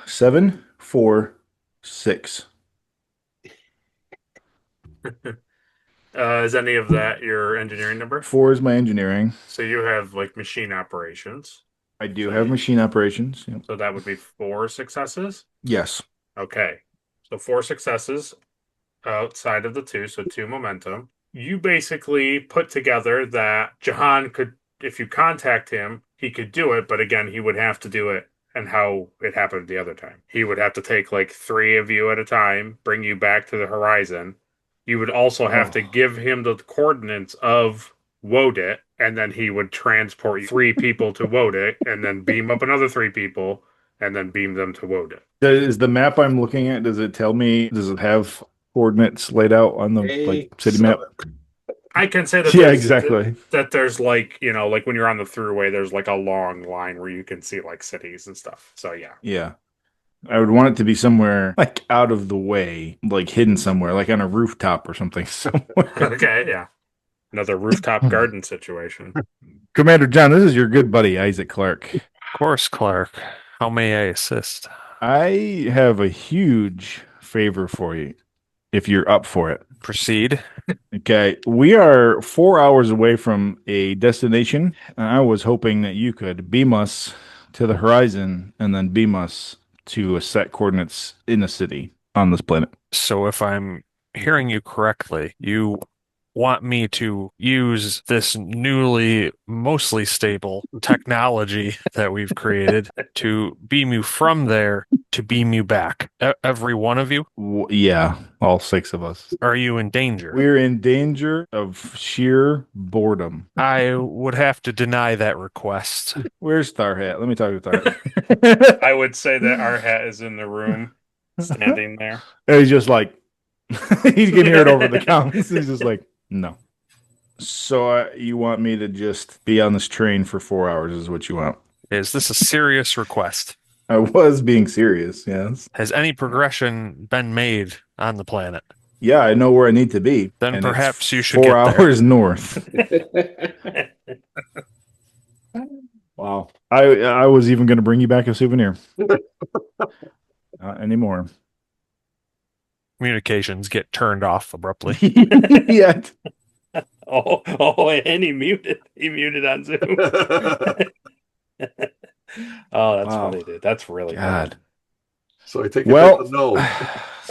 7, 4, 6. Is any of that your engineering number? 4 is my engineering. So you have machine operations. I do have machine operations. Yep. So that would be 4 successes. Yes. Okay. So 4 successes outside of the 2, so 2 momentum. You basically put together that Jahan could, if you contact him, he could do it, but again, he would have to do it and how it happened the other time. He would have to take 3 of you at a time, bring you back to the horizon. You would also have to give him the coordinates of Wodit, and then he would transport 3 people to Wodit, and then beam up another 3 people, and then beam them to Wodit. Is the map I'm looking at, does it have coordinates laid out on the city map? I can say that Yeah, exactly. that there's when you're on the throughway, there's a long line where you can see cities and stuff. So yeah. Yeah. I would want it to be somewhere out of the way, hidden somewhere, on a rooftop or something somewhere. Okay, yeah. Another rooftop garden situation. Commander John, this is your good buddy, Isaac Clark. Of course, Clark. How may I assist? I have a huge favor for you, if you're up for it. Proceed. Okay, we are 4 hours away from a destination, and I was hoping that you could beam us to the horizon and then beam us to a set coordinates in a city on this planet. So if I'm hearing you correctly, you want me to use this newly mostly stable technology that we've created to beam you from there to beam you back. Every one of you? Yeah, all 6 of us. Are you in danger? We're in danger of sheer boredom. I would have to deny that request. Where's Starhat? Let me talk to Starhat. I would say that our hat is in the room, standing there. He's just he can hear it over the comms. He's just no. So you want me to just be on this train for 4 hours is what you want? Is this a serious request? I was being serious, yes. Has any progression been made on the planet? Yeah, I know where I need to be. Then and perhaps you should 4 get there. hours north. Wow. I was even going to bring you back a souvenir. Not anymore. Communications get turned off abruptly. Yeah. Oh, and he muted. He muted on Zoom. Oh, that's Wow. funny, dude. That's really God. So I take it Well, that's a no.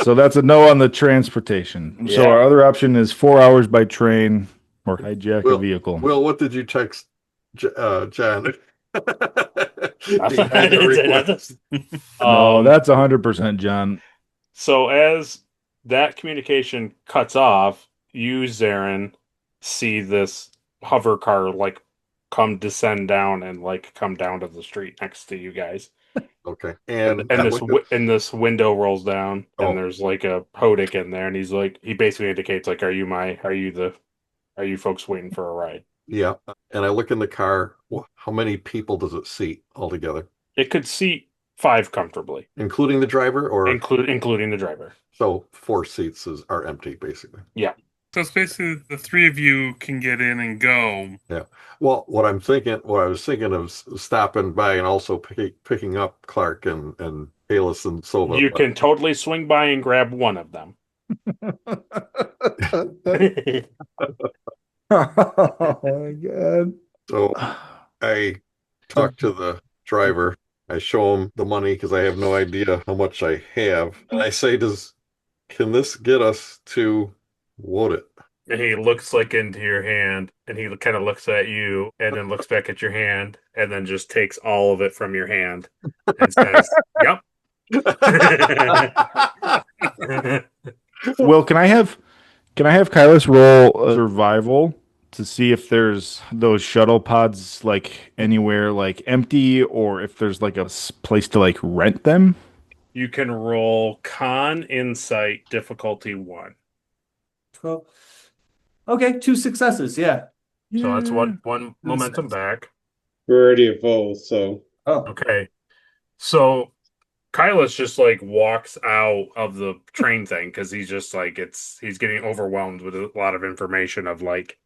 so that's a no on the transportation. So Yeah. our other option is 4 hours by train or hijack a vehicle. Will, what did you text John? Nothing. I Denied the didn't say request. nothing. No, that's 100% John. So as that communication cuts off, you, Zarin, see this hover car like descend down and like come down to the street next to you guys. Okay. And And this window rolls down Oh. and there's like a Hodik in there and he's like he basically indicates like are you folks waiting for a ride? Yeah. And I look in the car. How many people does it seat altogether? It could seat 5 comfortably, Including the driver or including the driver. so 4 seats are empty basically. Yeah. So it's basically the three of you can get in and go. Yeah. Well, what I was thinking of stopping by and also picking up Clark and Palis and Sova. You can totally swing by and grab one of them. Oh my God. So I talk to the driver. I show him the money because I have no idea how much I have. And I say, can this get us to Woodit? And he looks like into your hand and he kind of looks at you and then looks back at your hand and then just takes all of it from your hand and says, "Yep." Will, can I have Kylas roll a survival to see if there's those shuttle pods like anywhere like empty or if there's like a place to like rent them? You can roll Con Insight difficulty 1. 12. Okay, 2 successes. Yeah. So that's one momentum back. We're already at full, so Oh, Okay. So Kylas just like walks out of the train thing because he's just like he's getting overwhelmed with a lot of information of like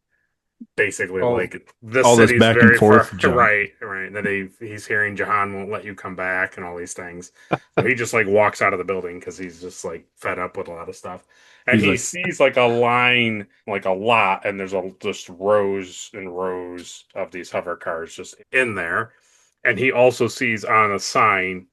basically like this all this city's back and very forth far junk. right. And then he's hearing Jahan won't let you come back and all these things. So he just like walks out of the building because he's just like fed up with a lot of stuff. And he sees like a line, like a lot, and there's just rows and rows of these hover cars just in there. And he also sees on a sign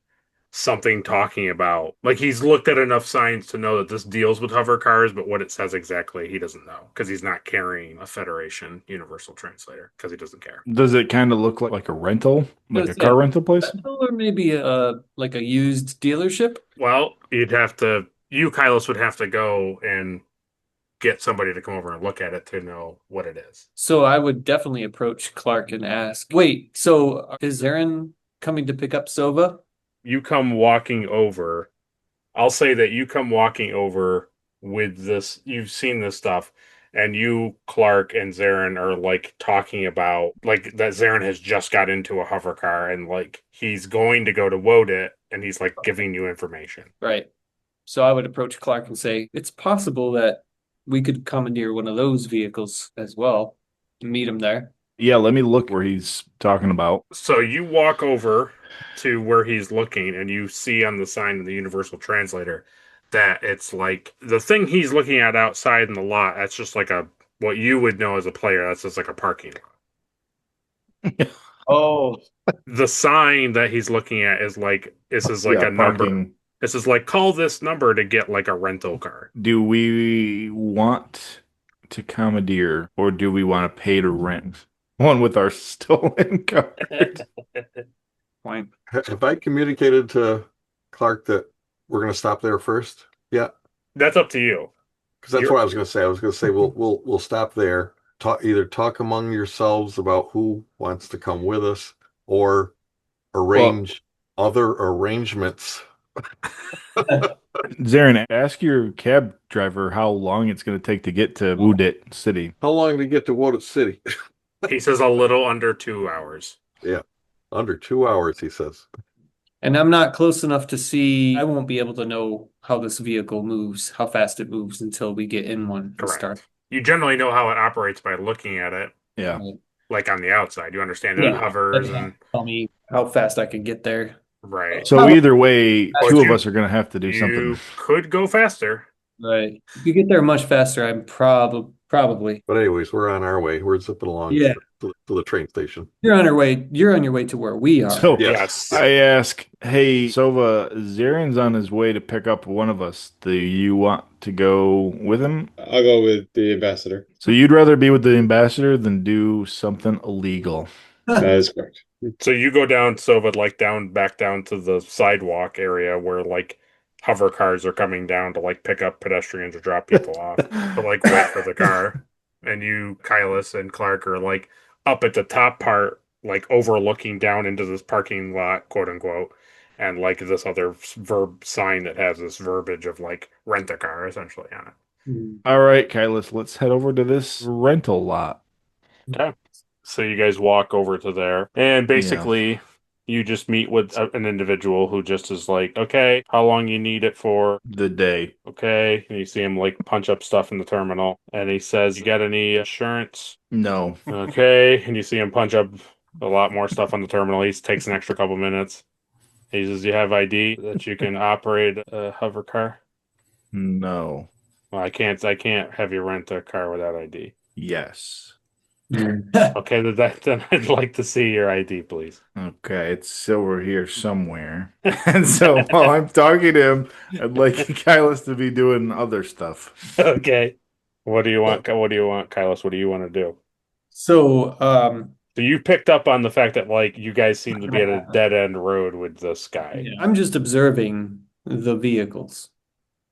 something talking about like he's looked at enough signs to know that this deals with hover cars, but what it says exactly he doesn't know because he's not carrying a Federation Universal Translator because he doesn't care. Does it kind of look like a rental, like a Does, car yeah. rental place? or maybe like a used dealership. Well, Kylos would have to go and get somebody to come over and look at it to know what it is. So I would definitely approach Clark and ask, wait, so is Zarin coming to pick up Sova? You come walking over. I'll say that you come walking over with this. You've seen this stuff, and you, Clark, and Zarin are like talking about like that Zarin has just got into a hover car and like he's going to go to Wodit, and he's like giving you information. Right. So I would approach Clark and say, it's possible that we could commandeer one of those vehicles as well and meet him there. Yeah, let me look where he's talking about. So you walk over to where he's looking, and you see on the sign of the Universal Translator that it's like the thing he's looking at outside in the lot. That's just like what you would know as a player. That's just like a parking lot. Oh, the sign that he's looking at is like this is like a number. Parking. This is like call this number to get like a rental car. Do we want to commandeer or do we want to pay to rent one with our stolen card? fine. Have I communicated to Clark that we're going to stop there first? Yeah, That's up to you. because that's what I was going to say. I was going to say we'll stop there. Talk among yourselves about who wants to come with us, or arrange other arrangements. Zarin, ask your cab driver how long it's going to take to get to Woodit City. How long to get to Woodit City? He says a little under 2 hours. Yeah, under 2 hours, he says. And I'm not close enough to see. I won't be able to know how this vehicle moves, how fast it moves until we get in one. Correct. Start. You generally know how it operates by looking at it. Yeah. Like on the outside. You understand that it hovers and tell me how fast I can get there. Right. So either way, two of us are going to have to do something. You could go faster. Right. If you get there much faster, I'm probably. But anyways, we're on our way. We're zipping along. Yeah. to the train station. You're on your way. You're on your way to where we are. So Yes. I ask, hey, Sova, Zarian's on his way to pick up one of us. Do you want to go with him? I'll go with the ambassador. So you'd rather be with the ambassador than do something illegal. That is correct. So you go down, Sova, like back down to the sidewalk area where like hover cars are coming down to like pick up pedestrians or drop people off to like wait for the car. And you, Kylus and Clark, are like up at the top part, like overlooking down into this parking lot, quote unquote, and like this other verb sign that has this verbiage of like rent a car essentially on it. All right, Kylus, let's head over to this rental lot. Okay. So you guys walk over to there, and basically you just meet with an individual who just is like, okay, how long you need it for? The day. Okay. And you see him like punch up stuff in the terminal, and he says, you got any insurance? No. Okay. And you see him punch up a lot more stuff on the terminal. He takes an extra couple minutes. He says, you have ID that you can operate a hover car? No. Well, I can't have you rent a car without ID. Yes. Okay, then I'd like to see your ID, please. Okay, it's over here somewhere. And so while I'm talking to him, I'd like Kylus to be doing other stuff. Okay. What do you want? What do you want, Kylus? What do you want to do? So, So you picked up on the fact that like you guys seem to be at a dead end road with this guy. I'm just observing the vehicles.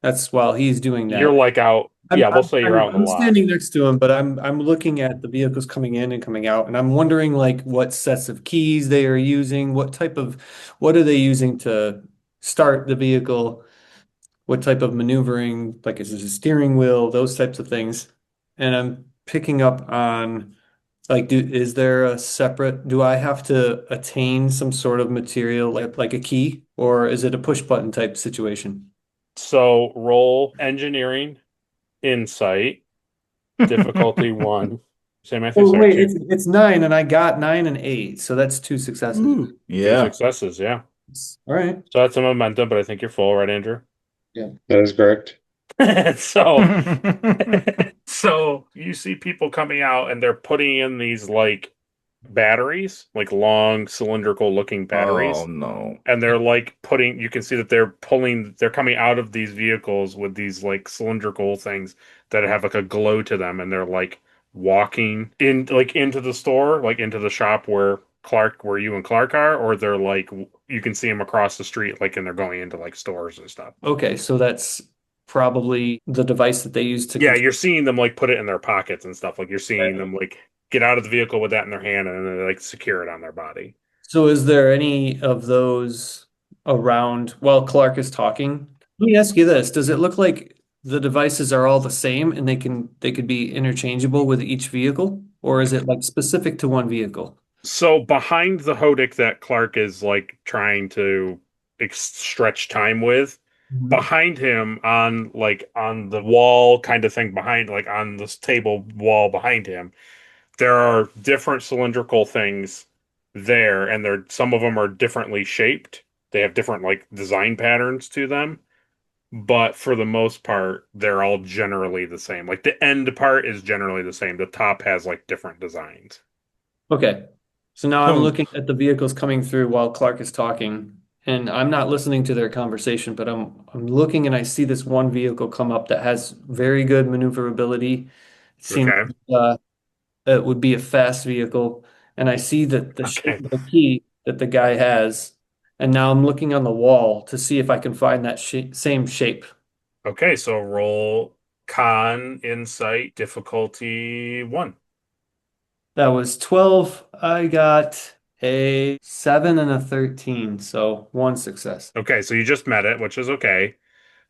That's while he's doing that. You're like out. Yeah, we'll say you're out in the I'm lot. standing next to him, but I'm looking at the vehicles coming in and coming out, and I'm wondering like what sets of keys they are using, what are they using to start the vehicle, what type of maneuvering, like is it a steering wheel, those types of things. And I'm picking up on like is there a separate, do I have to attain some sort of material like a key, or is it a push button type situation? So roll engineering, insight, difficulty 1. Same I think. Oh, wait, it's 9, and I got 9 and 8, so that's 2 successes. Two Yeah. successes, yeah. All right. So that's a momentum, but I think you're full, right, Andrew? Yeah, that is correct. So you see people coming out and they're putting in these like batteries, like long cylindrical looking batteries. Oh no. And they're like you can see that they're coming out of these vehicles with these like cylindrical things that have like a glow to them, and they're like walking in like into the store, like into the shop where you and Clark are, or they're like you can see them across the street, like, and they're going into like stores and stuff. Okay, so that's probably the device that they use to Yeah, you're seeing them like put it in their pockets and stuff. Like you're seeing them like get out of the vehicle with that in their hand and then they like secure it on their body. So is there any of those around while Clark is talking? Let me ask you this. Does it look like the devices are all the same and they could be interchangeable with each vehicle? Or is it like specific to one vehicle? So behind the Hodik that Clark is like trying to stretch time with, behind him on the wall kind of thing behind, like on this table wall behind him, there are different cylindrical things there, and some of them are differently shaped. They have different like design patterns to them, but for the most part, they're all generally the same. Like the end part is generally the same. The top has like different designs. Okay. So now I'm looking at the vehicles coming through while Clark is talking, and I'm not listening to their conversation, but I'm looking and I see this one vehicle come up that has very good maneuverability. It seems it would be a fast vehicle, and I see that the shape of the key that the guy has, and now I'm looking on the wall to see if I can find that same shape. Okay, so roll con insight difficulty 1. That was 12. I got a 7 and a 13, so 1 success. Okay, so you just met it, which is okay.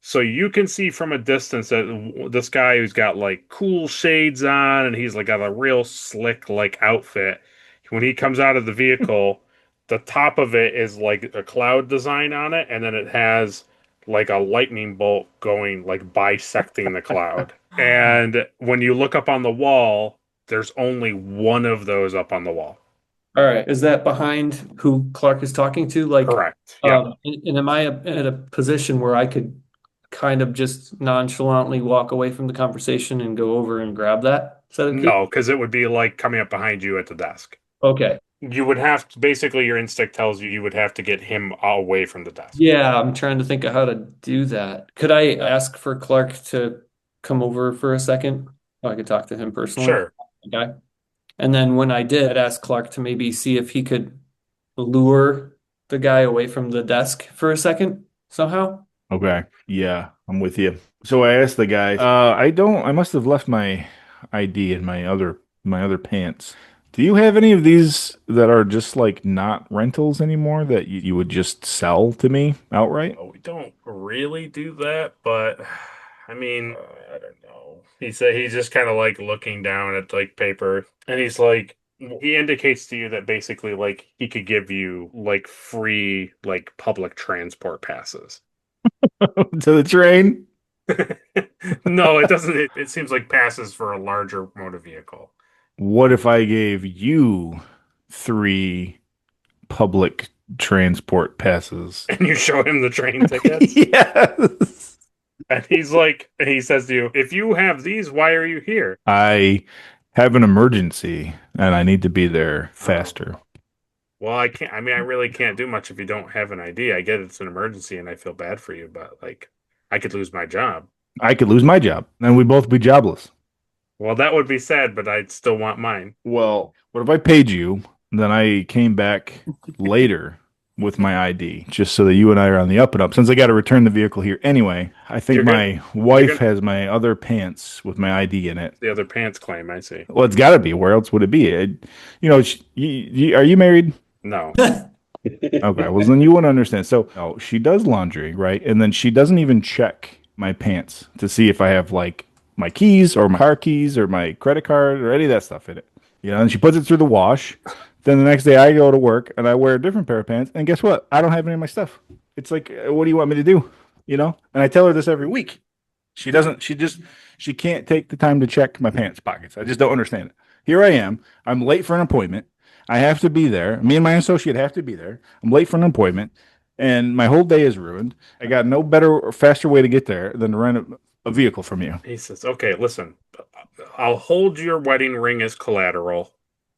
So you can see from a distance that this guy who's got like cool shades on and he's like got a real slick like outfit. When he comes out of the vehicle, the top of it is like a cloud design on it, and then it has like a lightning bolt going like bisecting the cloud. And when you look up on the wall, there's only one of those up on the wall. All right. Is that behind who Clark is talking to? Like, correct. Yeah. And am I at a position where I could kind of just nonchalantly walk away from the conversation and go over and grab that set of keys? No, because it would be like coming up behind you at the desk. Okay. You would have to, basically, your instinct tells you would have to get him away from the desk. Yeah, I'm trying to think of how to do that. Could I ask for Clark to come over for a second? So I could talk to him personally. Sure. Okay. And then when I did, I'd ask Clark to maybe see if he could lure the guy away from the desk for a second somehow. Okay. Yeah, I'm with you. So I asked the guy, I must have left my ID in my other pants. Do you have any of these that are just like not rentals anymore that you would just sell to me outright? We don't really do that, but I mean, I don't know. He said he's just kind of like looking down at like paper, and he's like, he indicates to you that basically like he could give you like free like public transport passes. To the train? No, it doesn't. It seems like passes for a larger motor vehicle. What if I gave you 3 public transport passes? And you show him the train tickets? Yes. And he's like, and he says to you, if you have these, why are you here? I have an emergency and I need to be there faster. Well, I can't. I mean, I really can't do much if you don't have an ID. I get it's an emergency and I feel bad for you, but like, I could lose my job. I could lose my job and we'd both be jobless. Well, that would be sad, but I'd still want mine. Well, what if I paid you, then I came back later with my ID, just so that you and I are on the up and up, since I got to return the vehicle here anyway. I think You're my wife has my other pants with my ID in it. The other pants claim, I see. Well, it's got to be. Where else would it be? Are you married? No. Okay, well, then you wouldn't understand. So, she does laundry, right? And then she doesn't even check my pants to see if I have like my keys or my car keys or my credit card or any of that stuff in it. And she puts it through the wash. Then the next day I go to work and I wear a different pair of pants. And guess what? I don't have any of my stuff. It's like, what do you want me to do? And I tell her this every week. She can't take the time to check my pants pockets. I just don't understand it. Here I am. I'm late for an appointment. I have to be there. Me and my associate have to be there. I'm late for an appointment and my whole day is ruined. I got no better or faster way to get there than to rent a vehicle from you. He says, okay, listen, I'll hold your wedding ring as collateral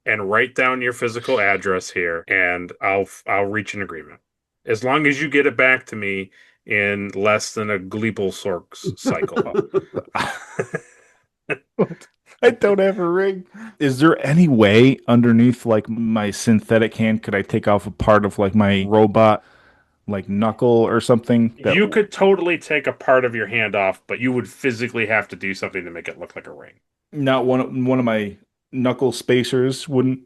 and write down your physical address here, and I'll reach an agreement. As long as you get it back to me in less than a Gleeple-Sorks cycle. I don't have a ring. Is there any way underneath like my synthetic hand could I take off a part of like my robot like knuckle or something? You could totally take a part of your hand off, but you would physically have to do something to make it look like a ring. Not one of my knuckle spacers wouldn't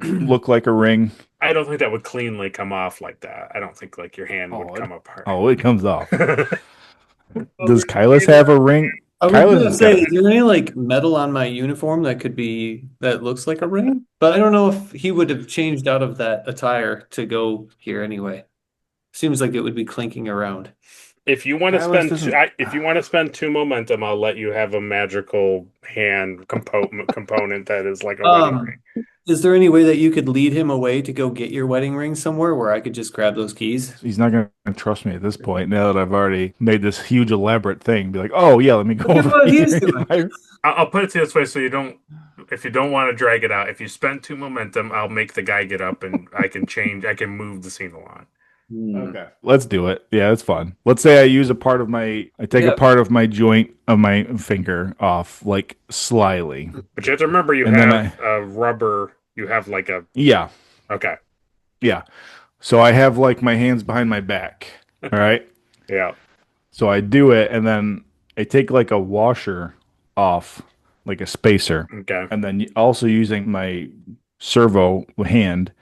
look like a ring. I don't think that would cleanly come off like that. I don't think like your hand would come apart. Oh, it comes off. Does Kylas have a ring? I was gonna say, is there any like metal on my uniform that looks like a ring? But I don't know if he would have changed out of that attire to go here anyway. Seems like it would be clinking around. If you want to spend 2 momentum, I'll let you have a magical hand component that is like a wedding ring. Is there any way that you could lead him away to go get your wedding ring somewhere where I could just grab those keys? He's not going to trust me at this point now that I've already made this huge elaborate thing. Be like, oh yeah, let me go over here. I'll put it to you this way, so if you don't want to drag it out, if you spend 2 momentum, I'll make the guy get up and I can move the scene along. Okay, let's do it. Yeah, it's fun. Let's say I take a part of my joint of my finger off, like slyly. But you have to remember, you have a rubber. You have like a Okay. Yeah. So I have like my hands behind my back. All right. Yeah. So I do it, and then I take like a washer off, like a spacer. Okay. And then also using my servo hand,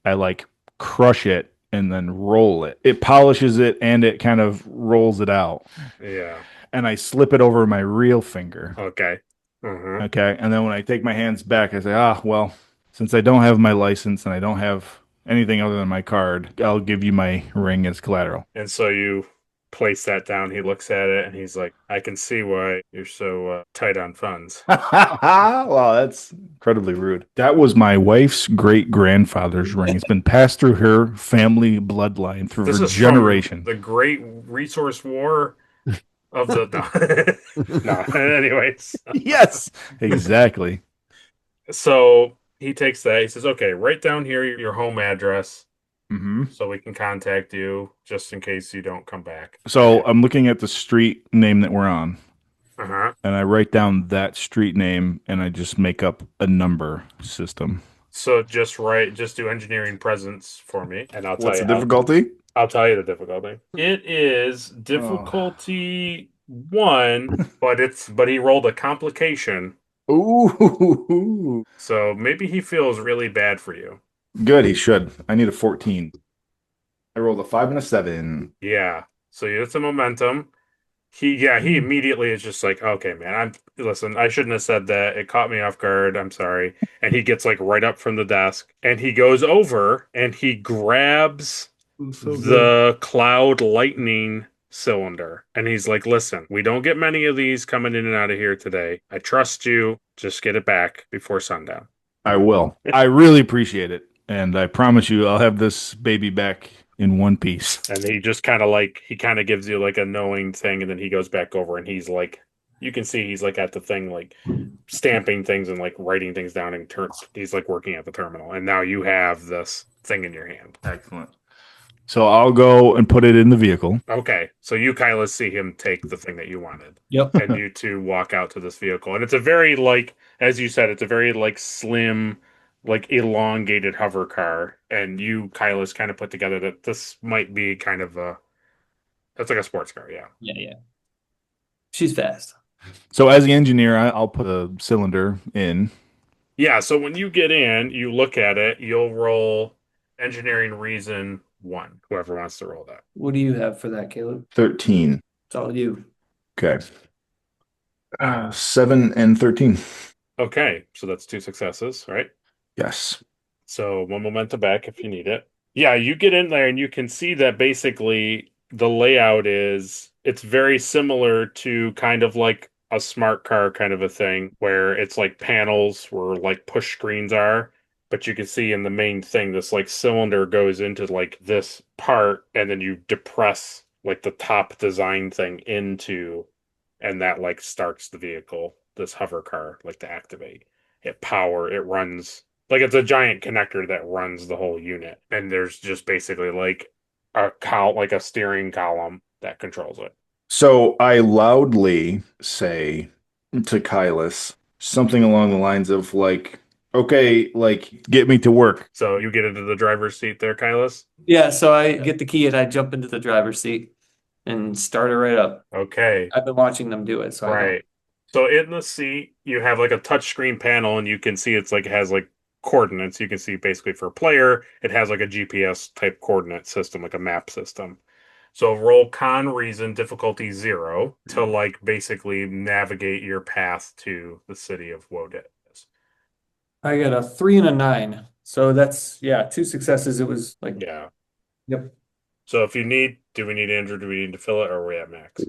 I like crush it and then roll it. It polishes it and it kind of rolls it out. Yeah. And I slip it over my real finger. Okay. Mm-hmm. Okay. And then when I take my hands back, I say, well, since I don't have my license and I don't have anything other than my card, I'll give you my ring as collateral. And so you place that down. He looks at it and he's like, I can see why you're so tight on funds. Wow, that's incredibly rude. That was my wife's great-grandfather's ring. It's been passed through her family bloodline for generations. The Great Resource War. of the no. Anyways, Yes, exactly. so he takes that. He says, "Okay, write down here your home address Hmm. so we can contact you just in case you don't come back." So Okay. I'm looking at the street name that we're on, Uh-huh. and I write down that street name, and I just make up a number system. So just do engineering presence for me, and I'll tell What's you the how. difficulty? I'll tell you the difficulty. It is Oh. difficulty one, but he rolled a complication, Ooh. so maybe he feels really bad for you. Good, he should. I need a 14. I rolled a 5 and a 7. Yeah. So you get some momentum. He immediately is just like, okay, man, listen, I shouldn't have said that. It caught me off guard. I'm sorry. And he gets like right up from the desk and he goes over and he grabs So good. the cloud lightning cylinder. And he's like, listen, we don't get many of these coming in and out of here today. I trust you. Just get it back before sundown. I will. I really appreciate it. And I promise you, I'll have this baby back in one piece. And he just kind of gives you like a knowing thing, and then he goes back over and he's like, you can see he's like at the thing, like stamping things and like writing things down and he's like working at the terminal. And now you have this thing in your hand. Excellent. So I'll go and put it in the vehicle. Okay. So you kind of see him take the thing that you wanted. Yep. And you two walk out to this vehicle. And it's a very like, as you said, it's a very like slim, like elongated hover car. And you, Kyla's kind of put together that this might be kind of that's like a sports car, yeah. Yeah. She's fast. So as the engineer, I'll put a cylinder in. Yeah, so when you get in, you look at it, you'll roll engineering reason 1, whoever wants to roll that. What do you have for that, Caleb? 13. It's all you. Okay. 7 and 13. Okay, so that's 2 successes, right? Yes. So 1 momentum back if you need it. Yeah, you get in there and you can see that basically the layout it's very similar to kind of like a smart car kind of a thing where it's like panels where like push screens are, but you can see in the main thing this like cylinder goes into like this part and then you depress like the top design thing into, and that like starts the vehicle, this hover car, like to activate. It runs like it's a giant connector that runs the whole unit. And there's just basically like like a steering column that controls it. So I loudly say to Kylus something along the lines of like, okay, like get me to work. So you get into the driver's seat there, Kylas? Yeah, so I get the key and I jump into the driver's seat and start it right up. Okay. I've been watching them do it, so I know. Right. So in the seat, you have like a touchscreen panel, and you can see it has like coordinates. You can see basically for player, it has like a GPS type coordinate system, like a map system. So roll con reason difficulty 0 to like basically navigate your path to the city of Wodet. I got a 3 and a 9. So that's 2 successes. It was like Yeah. Yep. So if do we need Andrew? Do we need to fill it, or are we at max?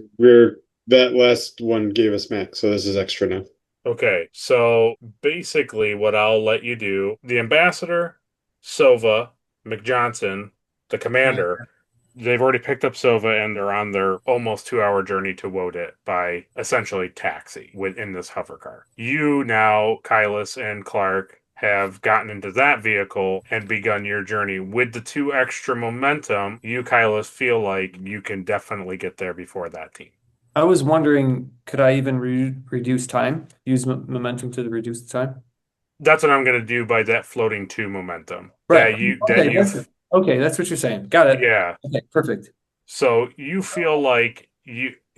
That last one gave us max, so this is extra now. Okay, so basically what I'll let you do, the ambassador, Sova, McJohnson, the commander, they've already picked up Sova and they're on their almost 2-hour journey to Wodet by essentially taxi within this hover car. You now, Kylus and Clark, have gotten into that vehicle and begun your journey. With the 2 extra momentum, you, Kylus, feel like you can definitely get there before that team. I was wondering, could I even reduce time? Use momentum to reduce the time? That's what I'm going to do by that floating 2 momentum. Right. Okay, that's what you're saying. Got it. Yeah. Okay, perfect. So you feel like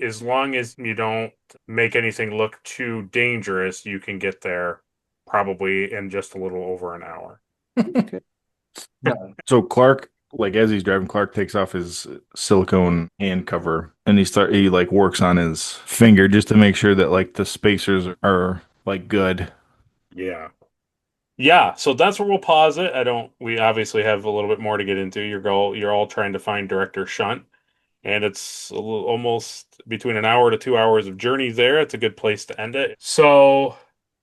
as long as you don't make anything look too dangerous, you can get there probably in just a little over an hour. Okay. So Clark, like as he's driving, Clark takes off his silicone hand cover and he like works on his finger just to make sure that like the spacers are like good. Yeah. Yeah, so that's where we'll pause it. We obviously have a little bit more to get into. You're all trying to find Director Shunt, and it's almost between an hour to 2 hours of journey there. It's a good place to end it. So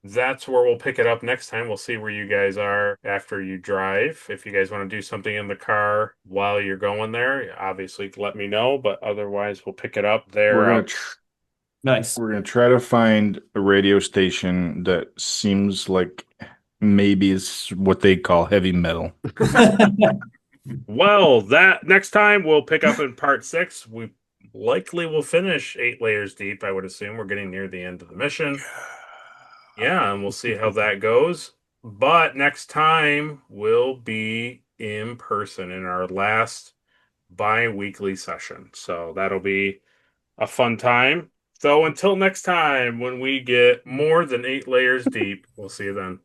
that's where we'll pick it up next time. We'll see where you guys are after you drive. If you guys want to do something in the car while you're going there, obviously let me know, but otherwise we'll pick it up there. Nice. We're gonna try to find a radio station that seems like maybe it's what they call heavy metal. Well, that next time we'll pick up in part 6. We likely will finish 8 layers deep, I would assume. We're getting near the end of the mission. Yeah, and we'll see how that goes. But next time will be in person in our last bi-weekly session. So that'll be a fun time. So until next time, when we get more than 8 layers deep, we'll see you then.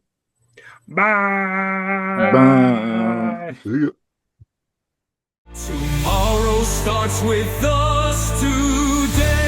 Bye. Bye. See ya. Tomorrow starts with us today.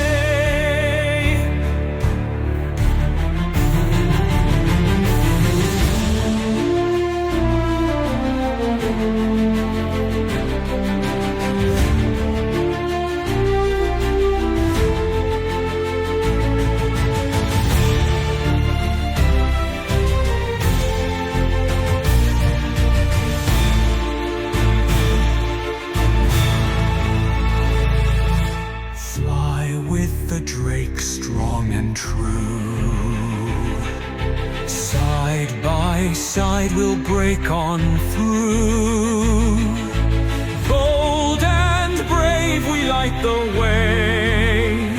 Fly with the drake, strong and true. Side by side we'll break on through. Bold and brave we light the way.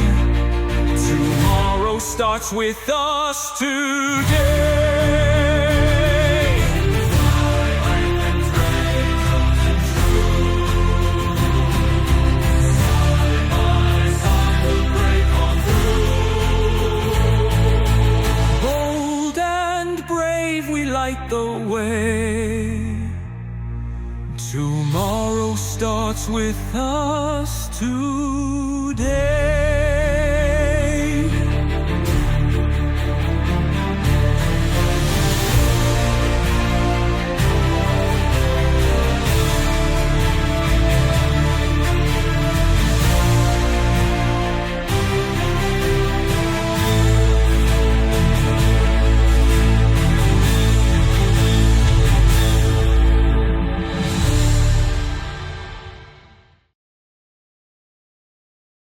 Tomorrow starts with us today. Bold and brave we light the way. Tomorrow starts with us today.